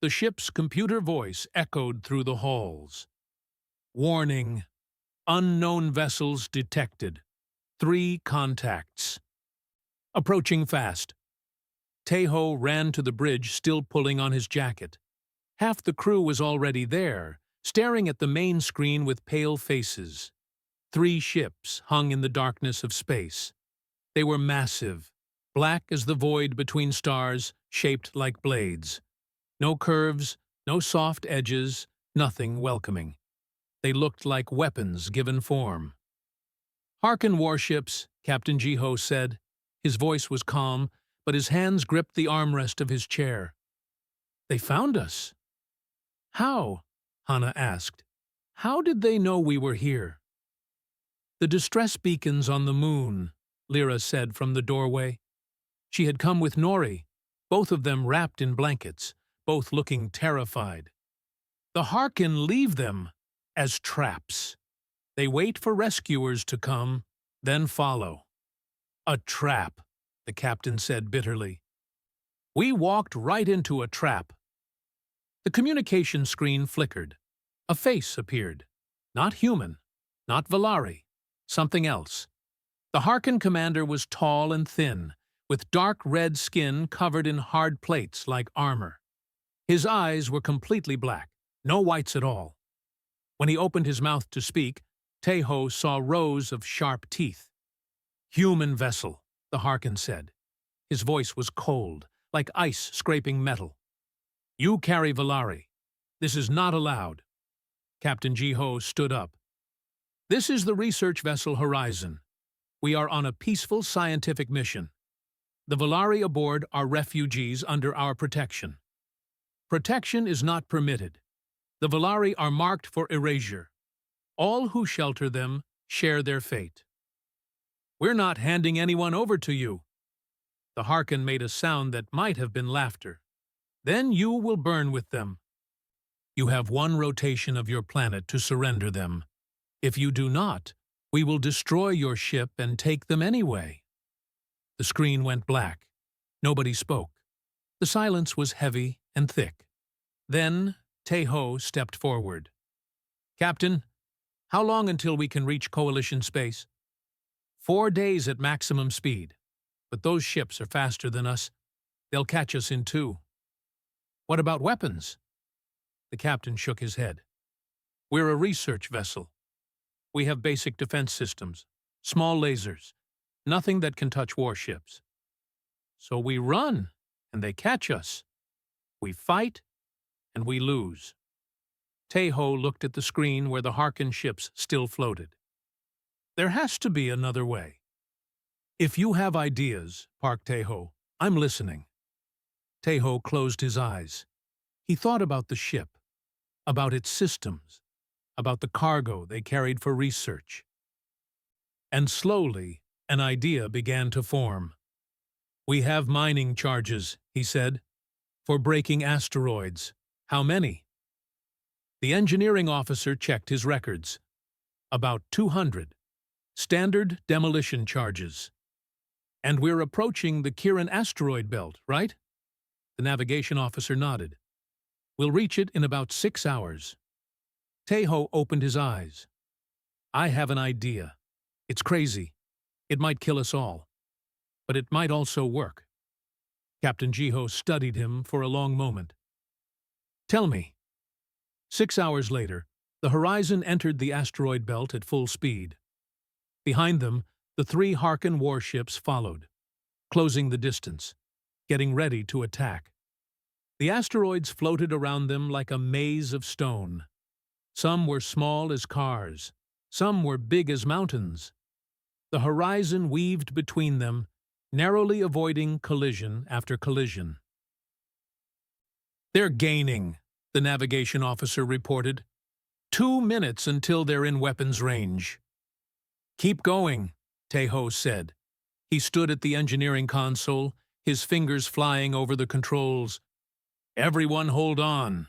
The ship's computer voice echoed through the halls. "Warning. Unknown vessels detected. 3 contacts." Approaching fast. Teho ran to the bridge, still pulling on his jacket. Half the crew was already there, staring at the main screen with pale faces. 3 ships hung in the darkness of space. They were massive, black as the void between stars, shaped like blades. No curves, no soft edges, nothing welcoming. They looked like weapons given form. "Harkin warships," Captain Jiho said. His voice was calm, but his hands gripped the armrest of his chair. "They found us." "How?" Hana asked. "How did they know we were here?" "The distress beacons on the moon," Lyra said from the doorway. She had come with Nori, both of them wrapped in blankets, both looking terrified. "The Harkin leave them as traps. They wait for rescuers to come, then follow." "A trap," the captain said bitterly. "We walked right into a trap." The communication screen flickered. A face appeared. Not human, not Valari, something else. The Harkin commander was tall and thin, with dark red skin covered in hard plates like armor. His eyes were completely black, no whites at all. When he opened his mouth to speak, Teho saw rows of sharp teeth. "Human vessel," the Harkin said. His voice was cold, like ice scraping metal. "You carry Valari. This is not allowed." Captain Jiho stood up. "This is the research vessel Horizon. We are on a peaceful scientific mission. The Valari aboard are refugees under our protection. Protection is not permitted. The Valari are marked for erasure. All who shelter them share their fate. We're not handing anyone over to you. The Harken made a sound that might have been laughter. Then you will burn with them. You have one rotation of your planet to surrender them. If you do not, we will destroy your ship and take them anyway. The screen went black. Nobody spoke. The silence was heavy and thick. Then Tae-ho stepped forward. Captain, how long until we can reach Coalition space? 4 days at maximum speed. But those ships are faster than us. They'll catch us in 2. What about weapons? The captain shook his head. We're a research vessel. We have basic defense systems, small lasers, nothing that can touch warships. So we run, and they catch us. We fight, and we lose. Tae-ho looked at the screen where the Harken ships still floated. There has to be another way. If you have ideas, Park Tae-ho, I'm listening. Tae-ho closed his eyes. He thought about the ship, about its systems, about the cargo they carried for research. And slowly, an idea began to form. We have mining charges, he said, for breaking asteroids. How many? The engineering officer checked his records. About 200. Standard demolition charges. And we're approaching the Kiran asteroid belt, right? The navigation officer nodded. We'll reach it in about 6 hours. Tae-ho opened his eyes. I have an idea. It's crazy. It might kill us all. But it might also work. Captain Ji-ho studied him for a long moment. Tell me. 6 hours later, the Horizon entered the asteroid belt at full speed. Behind them, the 3 Harken warships followed, closing the distance, getting ready to attack. The asteroids floated around them like a maze of stone. Some were small as cars, some were big as mountains. The Horizon weaved between them, narrowly avoiding collision after collision. They're gaining, the navigation officer reported. 2 minutes until they're in weapons range. Keep going, Tae-ho said. He stood at the engineering console, his fingers flying over the controls. Everyone hold on.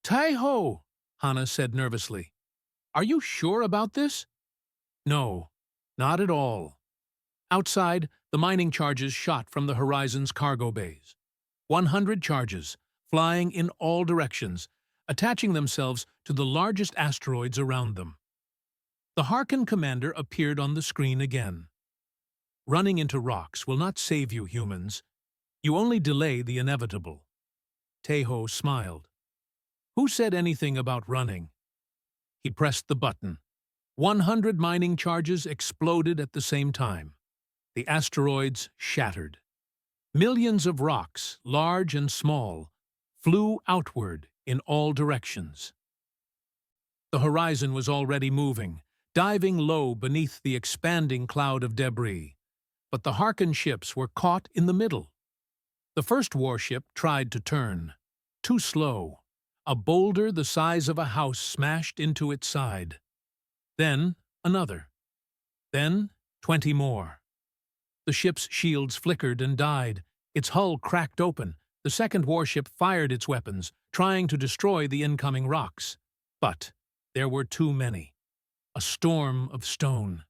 Tae-ho, Hana said nervously. Are you sure about this? No, not at all. Outside, the mining charges shot from the Horizon's cargo bays. 100 charges, flying in all directions, attaching themselves to the largest asteroids around them. The Harken commander appeared on the screen again. Running into rocks will not save you, humans. You only delay the inevitable. Tae-ho smiled. Who said anything about running? He pressed the button. 100 mining charges exploded at the same time. The asteroids shattered. Millions of rocks, large and small, flew outward in all directions. The Horizon was already moving, diving low beneath the expanding cloud of debris. But the Harken ships were caught in the middle. The first warship tried to turn. Too slow. A boulder the size of a house smashed into its side. Then another. Then 20 more. The ship's shields flickered and died. Its hull cracked open. The second warship fired its weapons, trying to destroy the incoming rocks. But there were too many. A storm of stone.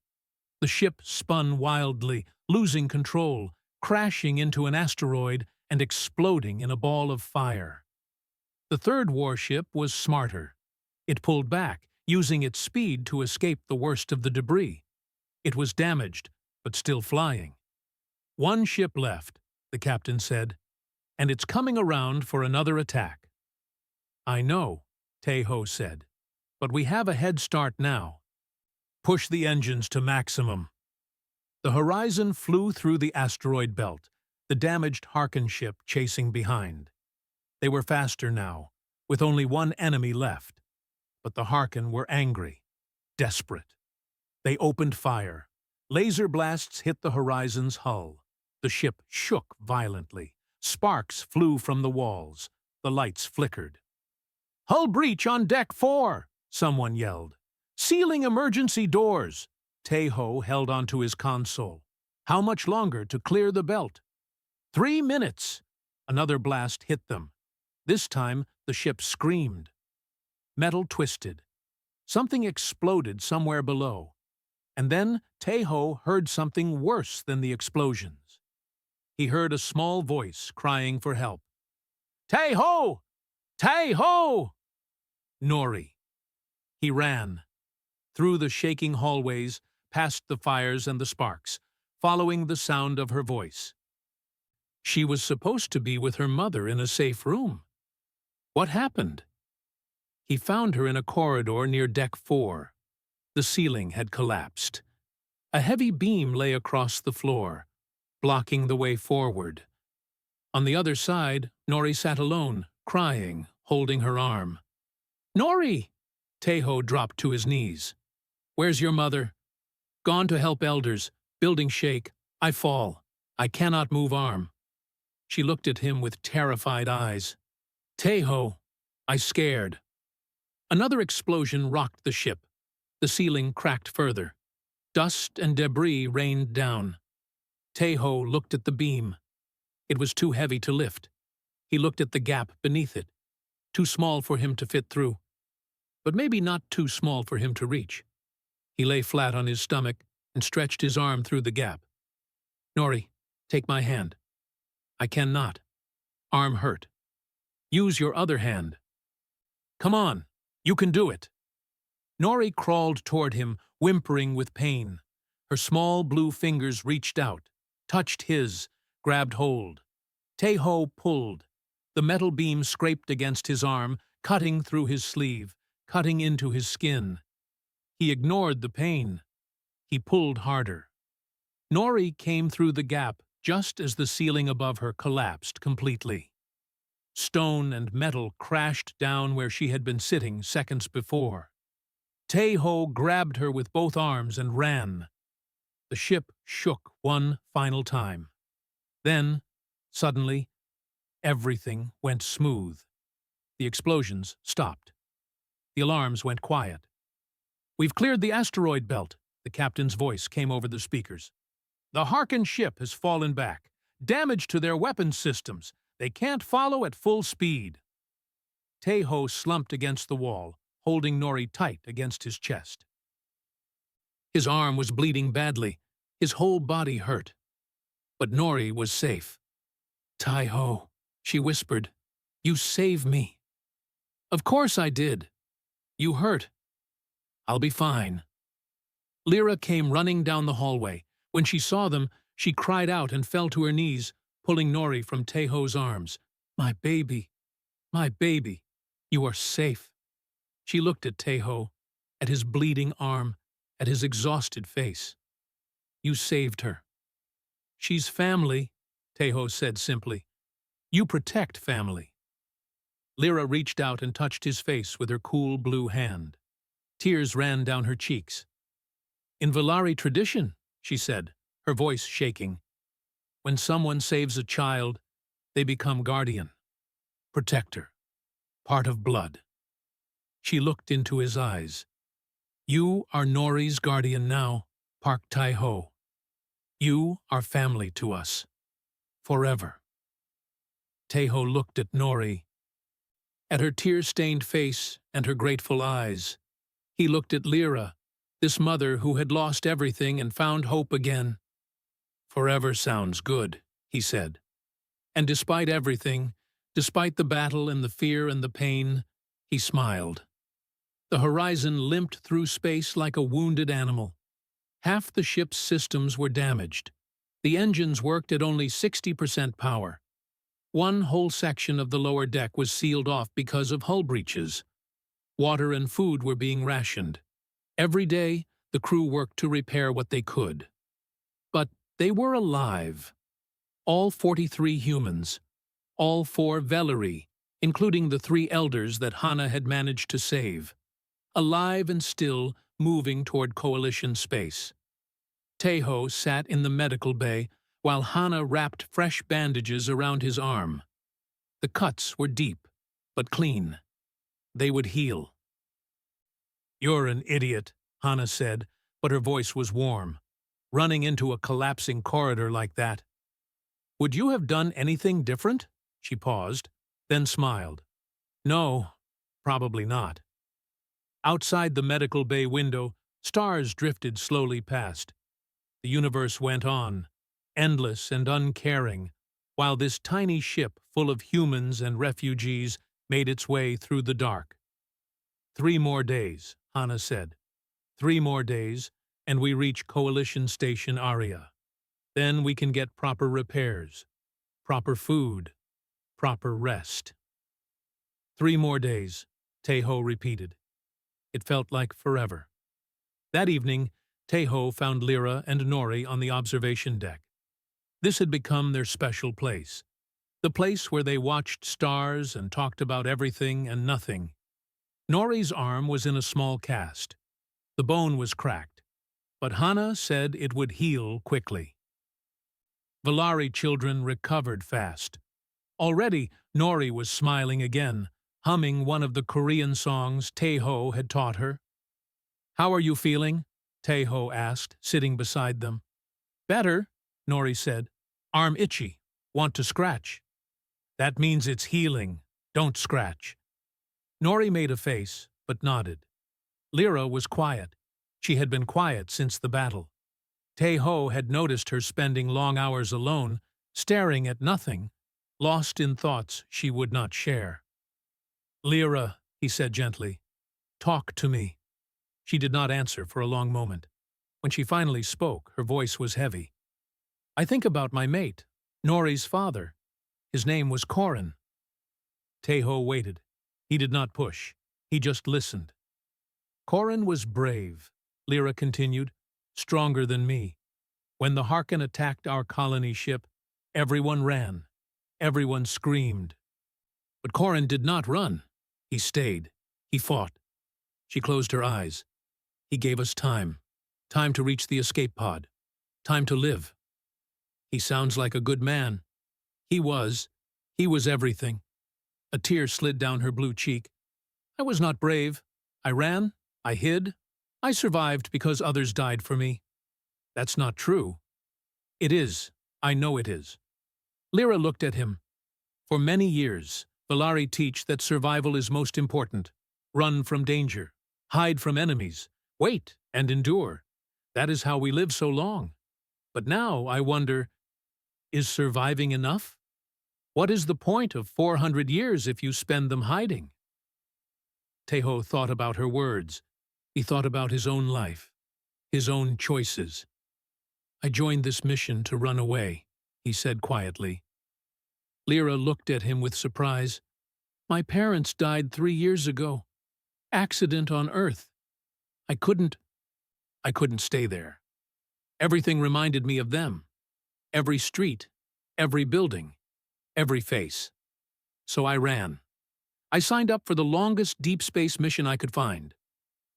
The ship spun wildly, losing control, crashing into an asteroid and exploding in a ball of fire. The third warship was smarter. It pulled back, using its speed to escape the worst of the debris. It was damaged, but still flying. One ship left, the captain said, and it's coming around for another attack. I know, Tae-ho said, but we have a head start now. Push the engines to maximum. The Horizon flew through the asteroid belt, the damaged Harken ship chasing behind. They were faster now, with only one enemy left. But the Harken were angry, desperate. They opened fire. Laser blasts hit the Horizon's hull. The ship shook violently. Sparks flew from the walls. The lights flickered. "Hull breach on deck 4!" someone yelled. Sealing emergency doors! Taeho held onto his console. How much longer to clear the belt? 3 minutes! Another blast hit them. This time, the ship screamed. Metal twisted. Something exploded somewhere below. And then Taeho heard something worse than the explosions. He heard a small voice crying for help. Taeho! Taeho! Nori. He ran. Through the shaking hallways, past the fires and the sparks, following the sound of her voice. She was supposed to be with her mother in a safe room. What happened? He found her in a corridor near Deck 4. The ceiling had collapsed. A heavy beam lay across the floor, blocking the way forward. On the other side, Nori sat alone, crying, holding her arm. Nori! Taeho dropped to his knees. Where's your mother? Gone to help elders. Building shake. I fall. I cannot move arm. She looked at him with terrified eyes. Taeho, I scared. Another explosion rocked the ship. The ceiling cracked further. Dust and debris rained down. Taeho looked at the beam. It was too heavy to lift. He looked at the gap beneath it. Too small for him to fit through. But maybe not too small for him to reach. He lay flat on his stomach and stretched his arm through the gap. Nori, take my hand. I cannot. Arm hurt. Use your other hand. Come on, you can do it. Nori crawled toward him, whimpering with pain. Her small blue fingers reached out, touched his, grabbed hold. Taeho pulled. The metal beam scraped against his arm, cutting through his sleeve, cutting into his skin. He ignored the pain. He pulled harder. Nori came through the gap just as the ceiling above her collapsed completely. Stone and metal crashed down where she had been sitting seconds before. Taeho grabbed her with both arms and ran. The ship shook one final time. Then, suddenly, everything went smooth. The explosions stopped. The alarms went quiet. We've cleared the asteroid belt, the captain's voice came over the speakers. The Harken ship has fallen back. Damage to their weapons systems. They can't follow at full speed. Taeho slumped against the wall, holding Nori tight against his chest. His arm was bleeding badly. His whole body hurt. But Nori was safe. Taeho, she whispered, you saved me. Of course I did. You hurt. I'll be fine. Lyra came running down the hallway. When she saw them, she cried out and fell to her knees, pulling Nori from Taeho's arms. My baby, you are safe. She looked at Taeho, at his bleeding arm, at his exhausted face. You saved her. She's family, Taeho said simply. You protect family. Lyra reached out and touched his face with her cool blue hand. Tears ran down her cheeks. In Valari tradition, she said, her voice shaking, when someone saves a child, they become guardian, protector, part of blood. She looked into his eyes. You are Nori's guardian now, Park Taeho. You are family to us. Forever. Taeho looked at Nori, at her tear-stained face and her grateful eyes. He looked at Lyra, this mother who had lost everything and found hope again. Forever sounds good, he said. And despite everything, despite the battle and the fear and the pain, he smiled. The horizon limped through space like a wounded animal. Half the ship's systems were damaged. The engines worked at only 60% power. One whole section of the lower deck was sealed off because of hull breaches. Water and food were being rationed. Every day, the crew worked to repair what they could. But they were alive. All 43 humans. All 4 Veleri, including the 3 elders that Hana had managed to save. Alive and still, moving toward Coalition space. Taeho sat in the medical bay while Hana wrapped fresh bandages around his arm. The cuts were deep, but clean. They would heal. You're an idiot, Hana said, but her voice was warm. Running into a collapsing corridor like that. Would you have done anything different? She paused, then smiled. No, probably not. Outside the medical bay window, stars drifted slowly past. The universe went on, endless and uncaring, while this tiny ship full of humans and refugees made its way through the dark. 3 more days, Hana said. 3 more days, and we reach Coalition Station Aria. Then we can get proper repairs, proper food, proper rest. 3 more days, Tejo repeated. It felt like forever. That evening, Tejo found Lyra and Nori on the observation deck. This had become their special place, the place where they watched stars and talked about everything and nothing. Nori's arm was in a small cast. The bone was cracked, but Hana said it would heal quickly. Valari children recovered fast. Already, Nori was smiling again, humming one of the Korean songs Tejo had taught her. "How are you feeling?" Tejo asked, sitting beside them. "Better," Nori said. "Arm itchy. Want to scratch?" "That means it's healing. Don't scratch." Nori made a face, but nodded. Lyra was quiet. She had been quiet since the battle. Tejo had noticed her spending long hours alone, staring at nothing, lost in thoughts she would not share. "Lyra," he said gently, "talk to me." She did not answer for a long moment. When she finally spoke, her voice was heavy. "I think about my mate, Nori's father. His name was Corin." Tejo waited. He did not push. He just listened. "Corin was brave," Lyra continued, "stronger than me. When the Harkin attacked our colony ship, everyone ran. Everyone screamed. But Corin did not run. He stayed. He fought." She closed her eyes. "He gave us time. Time to reach the escape pod. Time to live. He sounds like a good man. He was. He was everything." A tear slid down her blue cheek. "I was not brave. I ran. I hid. I survived because others died for me." "That's not true." "It is. I know it is." Lyra looked at him. "For many years, Valari teach that survival is most important. Run from danger. Hide from enemies. Wait and endure. That is how we live so long. But now I wonder, is surviving enough? What is the point of 400 years if you spend them hiding?" Tejo thought about her words. He thought about his own life, his own choices. "I joined this mission to run away," he said quietly. Lyra looked at him with surprise. "My parents died 3 years ago. Accident on Earth. I couldn't stay there. Everything reminded me of them. Every street, every building, every face. So I ran. I signed up for the longest deep space mission I could find.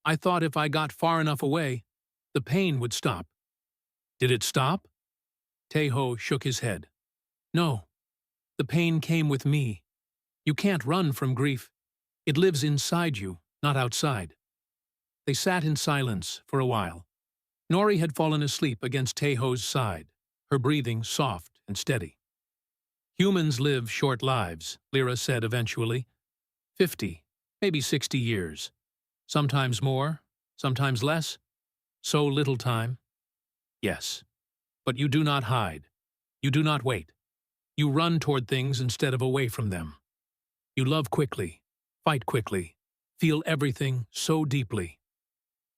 I thought if I got far enough away, the pain would stop." "Did it stop?" Tejo shook his head. "No. The pain came with me. You can't run from grief. It lives inside you, not outside." They sat in silence for a while. Nori had fallen asleep against Tejo's side, her breathing soft and steady. "Humans live short lives," Lyra said eventually. 50, maybe 60 years. Sometimes more, sometimes less. So little time. Yes. But you do not hide. You do not wait. You run toward things instead of away from them. You love quickly, fight quickly, feel everything so deeply."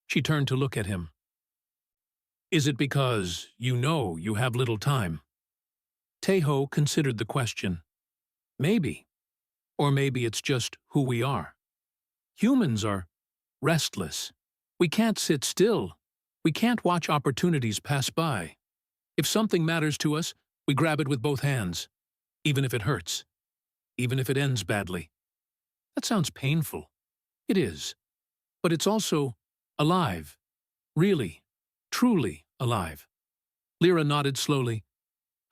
She turned to look at him. "Is it because you know you have little time?" Tejo considered the question. Maybe. Or maybe it's just who we are. Humans are restless. We can't sit still. We can't watch opportunities pass by. If something matters to us, we grab it with both hands, even if it hurts, even if it ends badly. That sounds painful. It is. But it's also alive. Really, truly alive. Lyra nodded slowly.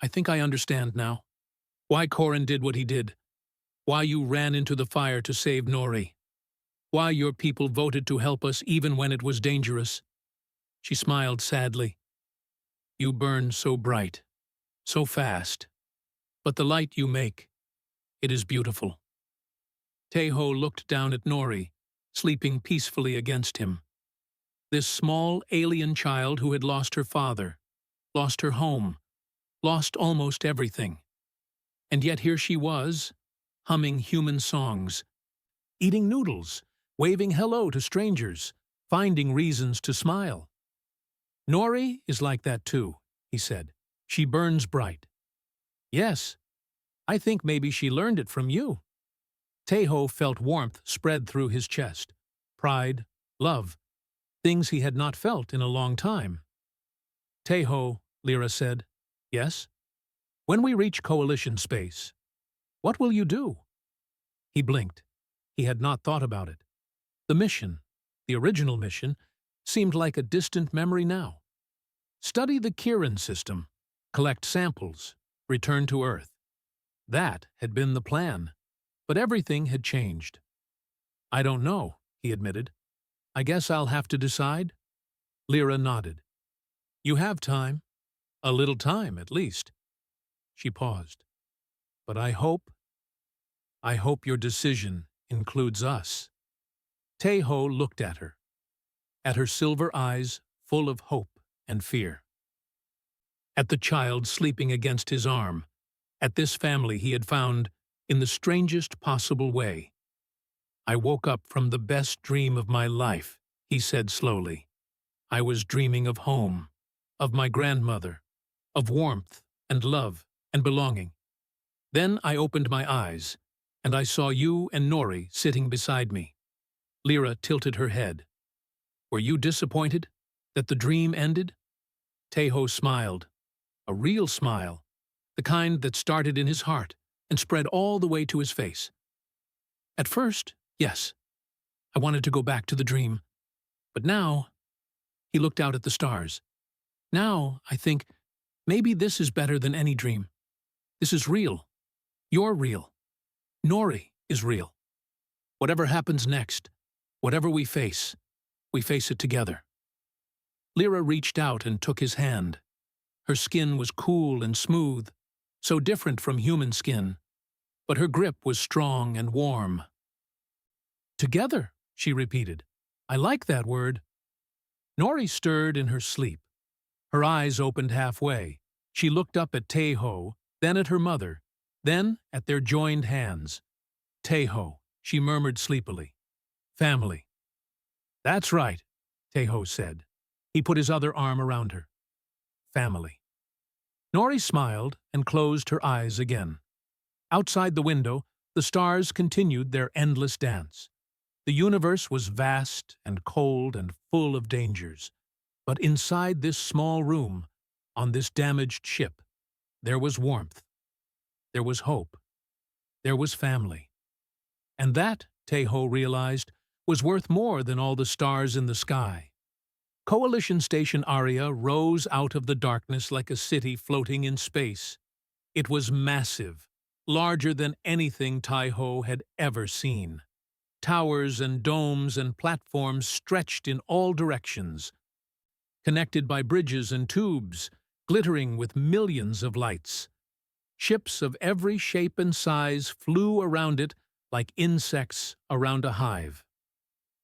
"I think I understand now. Why Corin did what he did. Why you ran into the fire to save Nori. Why your people voted to help us even when it was dangerous. She smiled sadly. You burn so bright, so fast. But the light you make, it is beautiful. Teho looked down at Nori, sleeping peacefully against him. This small alien child who had lost her father, lost her home, lost almost everything. And yet here she was, humming human songs, eating noodles, waving hello to strangers, finding reasons to smile. Nori is like that too, he said. She burns bright. Yes, I think maybe she learned it from you. Teho felt warmth spread through his chest. Pride, love, things he had not felt in a long time. Teho, Lyra said, yes? When we reach Coalition space, what will you do? He blinked. He had not thought about it. The mission, the original mission, seemed like a distant memory now. Study the Kirin system, collect samples, return to Earth. That had been the plan, but everything had changed. I don't know, he admitted. I guess I'll have to decide. Lyra nodded. You have time. A little time, at least. She paused. But I hope your decision includes us. Teho looked at her silver eyes full of hope and fear. At the child sleeping against his arm, at this family he had found in the strangest possible way. I woke up from the best dream of my life, he said slowly. I was dreaming of home, of my grandmother, of warmth and love and belonging. Then I opened my eyes, and I saw you and Nori sitting beside me. Lyra tilted her head. Were you disappointed that the dream ended? Teho smiled, a real smile, the kind that started in his heart and spread all the way to his face. At first, yes, I wanted to go back to the dream. But now, he looked out at the stars. Now, I think, maybe this is better than any dream. This is real. You're real. Nori is real. Whatever happens next, whatever we face it together. Lyra reached out and took his hand. Her skin was cool and smooth, so different from human skin, but her grip was strong and warm. Together, she repeated. I like that word. Nori stirred in her sleep. Her eyes opened halfway. She looked up at Teho, then at her mother, then at their joined hands. Teho, she murmured sleepily. Family. That's right, Teho said. He put his other arm around her. Family. Nori smiled and closed her eyes again. Outside the window, the stars continued their endless dance. The universe was vast and cold and full of dangers. But inside this small room, on this damaged ship, there was warmth. There was hope. There was family. And that, Teho realized, was worth more than all the stars in the sky. Coalition Station Aria rose out of the darkness like a city floating in space. It was massive, larger than anything Teho had ever seen. Towers and domes and platforms stretched in all directions, connected by bridges and tubes, glittering with millions of lights. Ships of every shape and size flew around it like insects around a hive.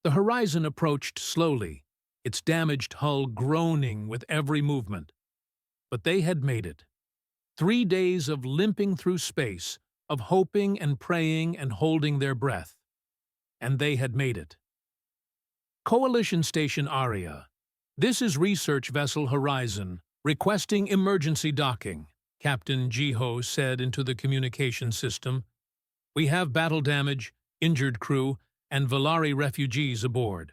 The horizon approached slowly, its damaged hull groaning with every movement. But they had made it. 3 days of limping through space, of hoping and praying and holding their breath. And they had made it. Coalition Station Aria. This is Research Vessel Horizon, requesting emergency docking, Captain Jiho said into the communication system. We have battle damage, injured crew, and Valari refugees aboard.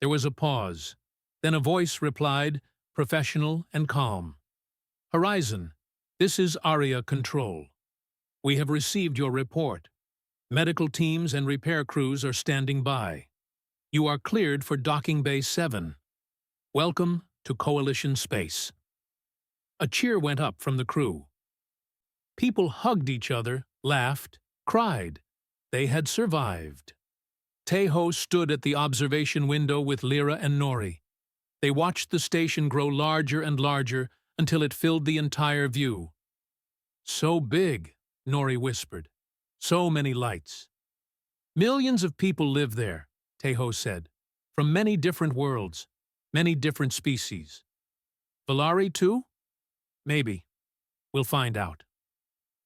There was a pause. Then a voice replied, professional and calm. Horizon, this is Aria Control. We have received your report. Medical teams and repair crews are standing by. You are cleared for Docking Bay 7. Welcome to Coalition Space. A cheer went up from the crew. People hugged each other, laughed, cried. They had survived. Teho stood at the observation window with Lyra and Nori. They watched the station grow larger and larger until it filled the entire view. "So big," Nori whispered. "So many lights." "Millions of people live there," Teho said, "from many different worlds, many different species." "Valari too?" "Maybe. We'll find out."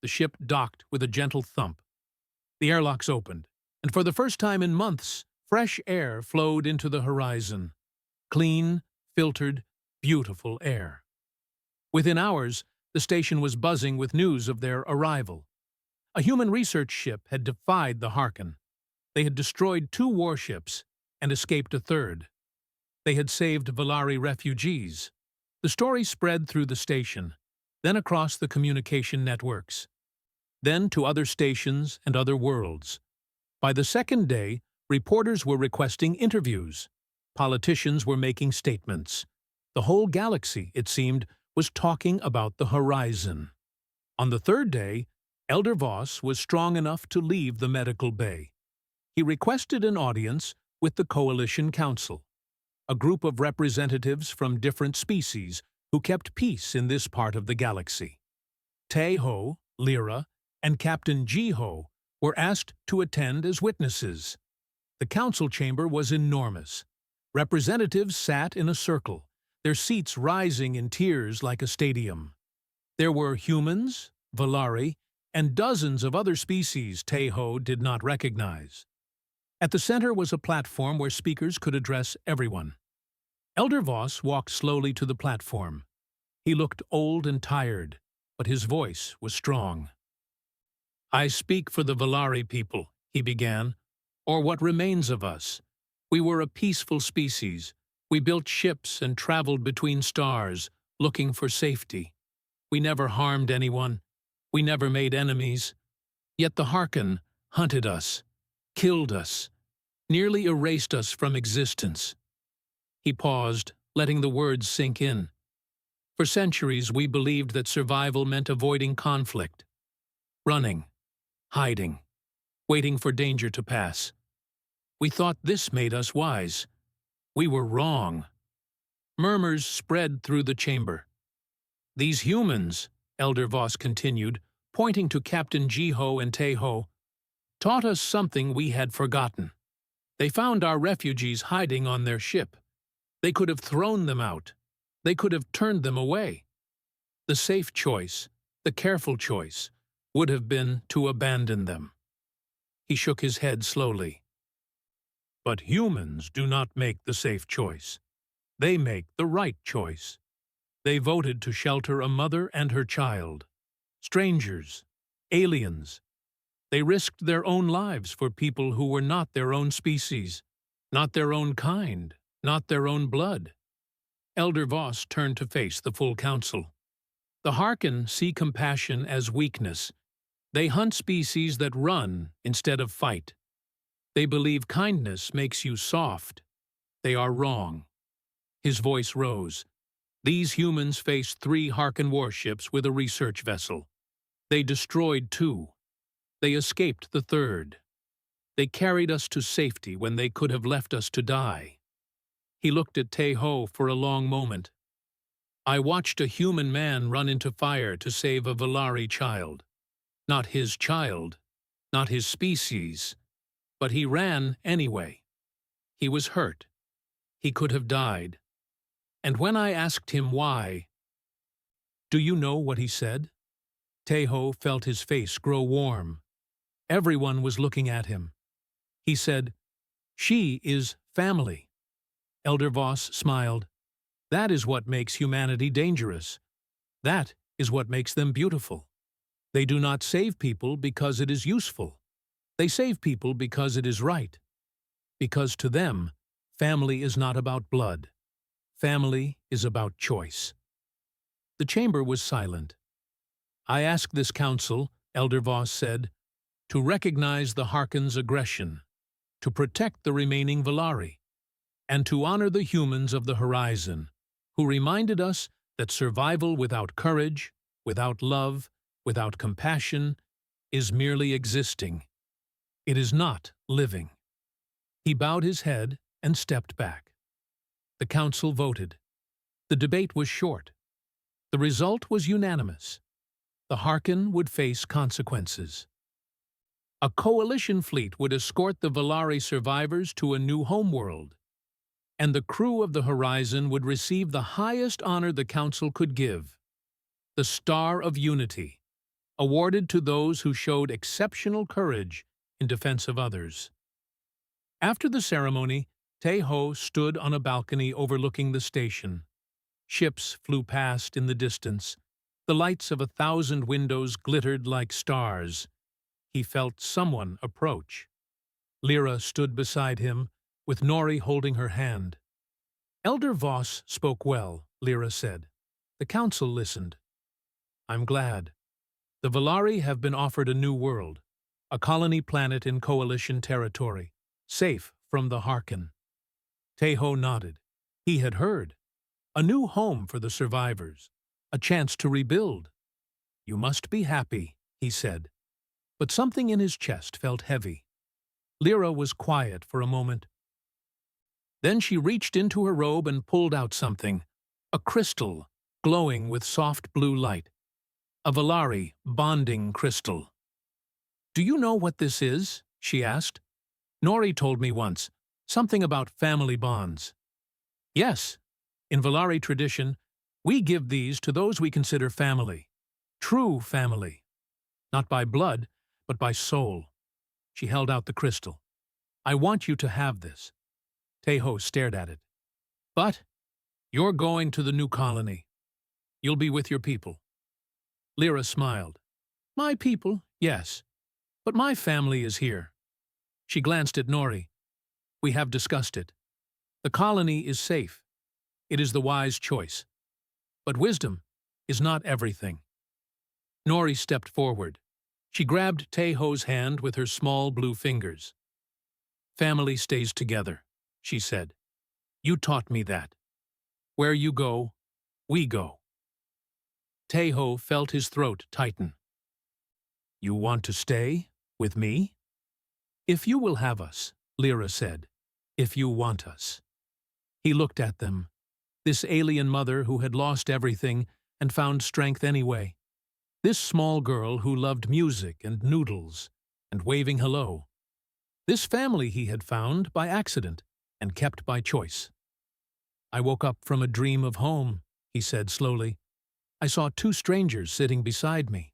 The ship docked with a gentle thump. The airlocks opened, and for the first time in months, fresh air flowed into the horizon. Clean, filtered, beautiful air. Within hours, the station was buzzing with news of their arrival. A human research ship had defied the Harken. They had destroyed 2 warships and escaped a third. They had saved Valari refugees. The story spread through the station, then across the communication networks, then to other stations and other worlds. By the second day, reporters were requesting interviews. Politicians were making statements. The whole galaxy, it seemed, was talking about the horizon. On the third day, Elder Voss was strong enough to leave the medical bay. He requested an audience with the Coalition Council, a group of representatives from different species who kept peace in this part of the galaxy. Teho, Lyra, and Captain Jiho were asked to attend as witnesses. The council chamber was enormous. Representatives sat in a circle, their seats rising in tiers like a stadium. There were humans, Valari, and dozens of other species Teho did not recognize. At the center was a platform where speakers could address everyone. Elder Voss walked slowly to the platform. He looked old and tired, but his voice was strong. "I speak for the Valari people," he began, "or what remains of us. We were a peaceful species. We built ships and traveled between stars, looking for safety. We never harmed anyone. We never made enemies. Yet the Harken hunted us, killed us, nearly erased us from existence." He paused, letting the words sink in. "For centuries we believed that survival meant avoiding conflict, running, hiding, waiting for danger to pass. We thought this made us wise. We were wrong." Murmurs spread through the chamber. "These humans," Elder Voss continued, pointing to Captain Jiho and Teho, "taught us something we had forgotten. They found our refugees hiding on their ship. They could have thrown them out. They could have turned them away. The safe choice, the careful choice, would have been to abandon them." He shook his head slowly. "But humans do not make the safe choice. They make the right choice. They voted to shelter a mother and her child. Strangers, aliens. They risked their own lives for people who were not their own species, not their own kind, not their own blood." Elder Voss turned to face the full council. "The Harken see compassion as weakness. They hunt species that run instead of fight. They believe kindness makes you soft. They are wrong." His voice rose. "These humans faced 3 Harken warships with a research vessel. They destroyed 2. They escaped the 3rd. They carried us to safety when they could have left us to die." He looked at Teho for a long moment. "I watched a human man run into fire to save a Valari child. Not his child, not his species, but he ran anyway. He was hurt. He could have died. And when I asked him why..." "Do you know what he said?" Teho felt his face grow warm. Everyone was looking at him. He said, "She is family." Elder Voss smiled. "That is what makes humanity dangerous. That is what makes them beautiful. They do not save people because it is useful. They save people because it is right. Because to them, family is not about blood. Family is about choice." The chamber was silent. "I ask this council," Elder Voss said, "to recognize the Harken's aggression, to protect the remaining Valari, and to honor the humans of the horizon, who reminded us that survival without courage, without love, without compassion, is merely existing. It is not living." He bowed his head and stepped back. The council voted. The debate was short. The result was unanimous. The Harkin would face consequences. A coalition fleet would escort the Valari survivors to a new homeworld, and the crew of the Horizon would receive the highest honor the Council could give, the Star of Unity, awarded to those who showed exceptional courage in defense of others. After the ceremony, Tae-ho stood on a balcony overlooking the station. Ships flew past in the distance. The lights of 1,000 windows glittered like stars. He felt someone approach. Lyra stood beside him, with Nori holding her hand. Elder Voss spoke well, Lyra said. The council listened. I'm glad. The Valari have been offered a new world, a colony planet in coalition territory, safe from the Harkin. Tae-ho nodded. He had heard. A new home for the survivors, a chance to rebuild. You must be happy, he said. But something in his chest felt heavy. Lyra was quiet for a moment. Then she reached into her robe and pulled out something, a crystal glowing with soft blue light. A Valari bonding crystal. Do you know what this is? She asked. Nori told me once, something about family bonds. Yes, in Valari tradition, we give these to those we consider family. True family. Not by blood, but by soul. She held out the crystal. I want you to have this. Tae-ho stared at it. But you're going to the new colony. You'll be with your people. Lyra smiled. My people, yes. But my family is here. She glanced at Nori. We have discussed it. The colony is safe. It is the wise choice. But wisdom is not everything. Nori stepped forward. She grabbed Tae-ho's hand with her small blue fingers. Family stays together, she said. You taught me that. Where you go, we go. Tae-ho felt his throat tighten. You want to stay with me? If you will have us, Lyra said. If you want us. He looked at them, this alien mother who had lost everything and found strength anyway. This small girl who loved music and noodles and waving hello. This family he had found by accident and kept by choice. I woke up from a dream of home, he said slowly. I saw two strangers sitting beside me.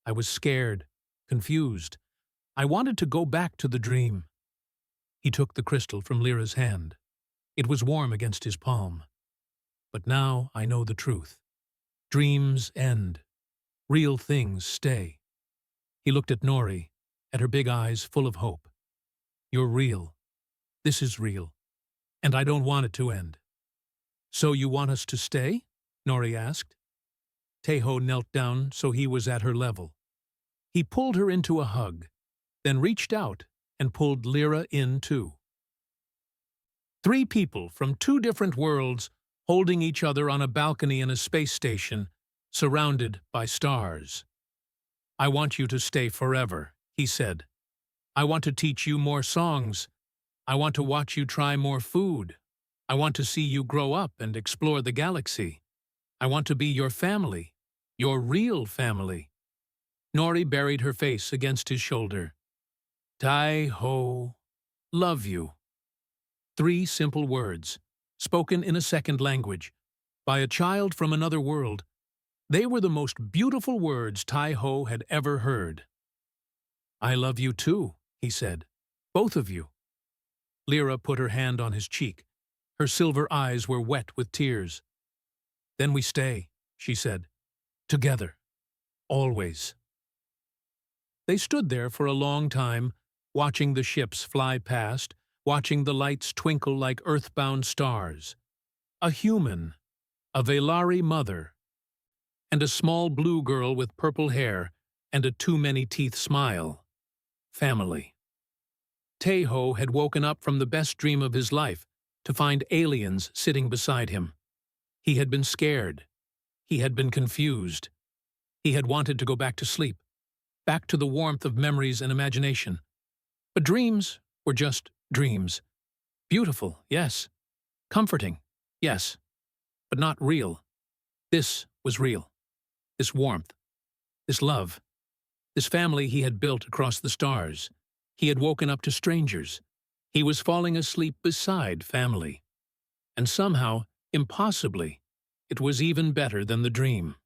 I was scared, confused. I wanted to go back to the dream. He took the crystal from Lyra's hand. It was warm against his palm. But now I know the truth. Dreams end. Real things stay. He looked at Nori, at her big eyes full of hope. You're real. This is real. And I don't want it to end. So you want us to stay? Nori asked. Tae-ho knelt down so he was at her level. He pulled her into a hug, then reached out and pulled Lyra in too. Three people from two different worlds holding each other on a balcony in a space station, surrounded by stars. I want you to stay forever, he said. I want to teach you more songs. I want to watch you try more food. I want to see you grow up and explore the galaxy. I want to be your family, your real family. Nori buried her face against his shoulder. Tae-ho, love you. 3 simple words, spoken in a second language, by a child from another world. They were the most beautiful words Tae-ho had ever heard. I love you too, he said. Both of you. Lyra put her hand on his cheek. Her silver eyes were wet with tears. Then we stay, she said. Together. Always. They stood there for a long time, watching the ships fly past, watching the lights twinkle like earthbound stars. A human, a Valari mother, and a small blue girl with purple hair and a too-many-teeth smile. Family. Tae-ho had woken up from the best dream of his life to find aliens sitting beside him. He had been scared. He had been confused. He had wanted to go back to sleep, back to the warmth of memories and imagination. But dreams were just Dreams. Beautiful, yes. Comforting, yes. But not real. This was real. This warmth. This love. This family he had built across the stars. He had woken up to strangers. He was falling asleep beside family. And somehow, impossibly, it was even better than the dream.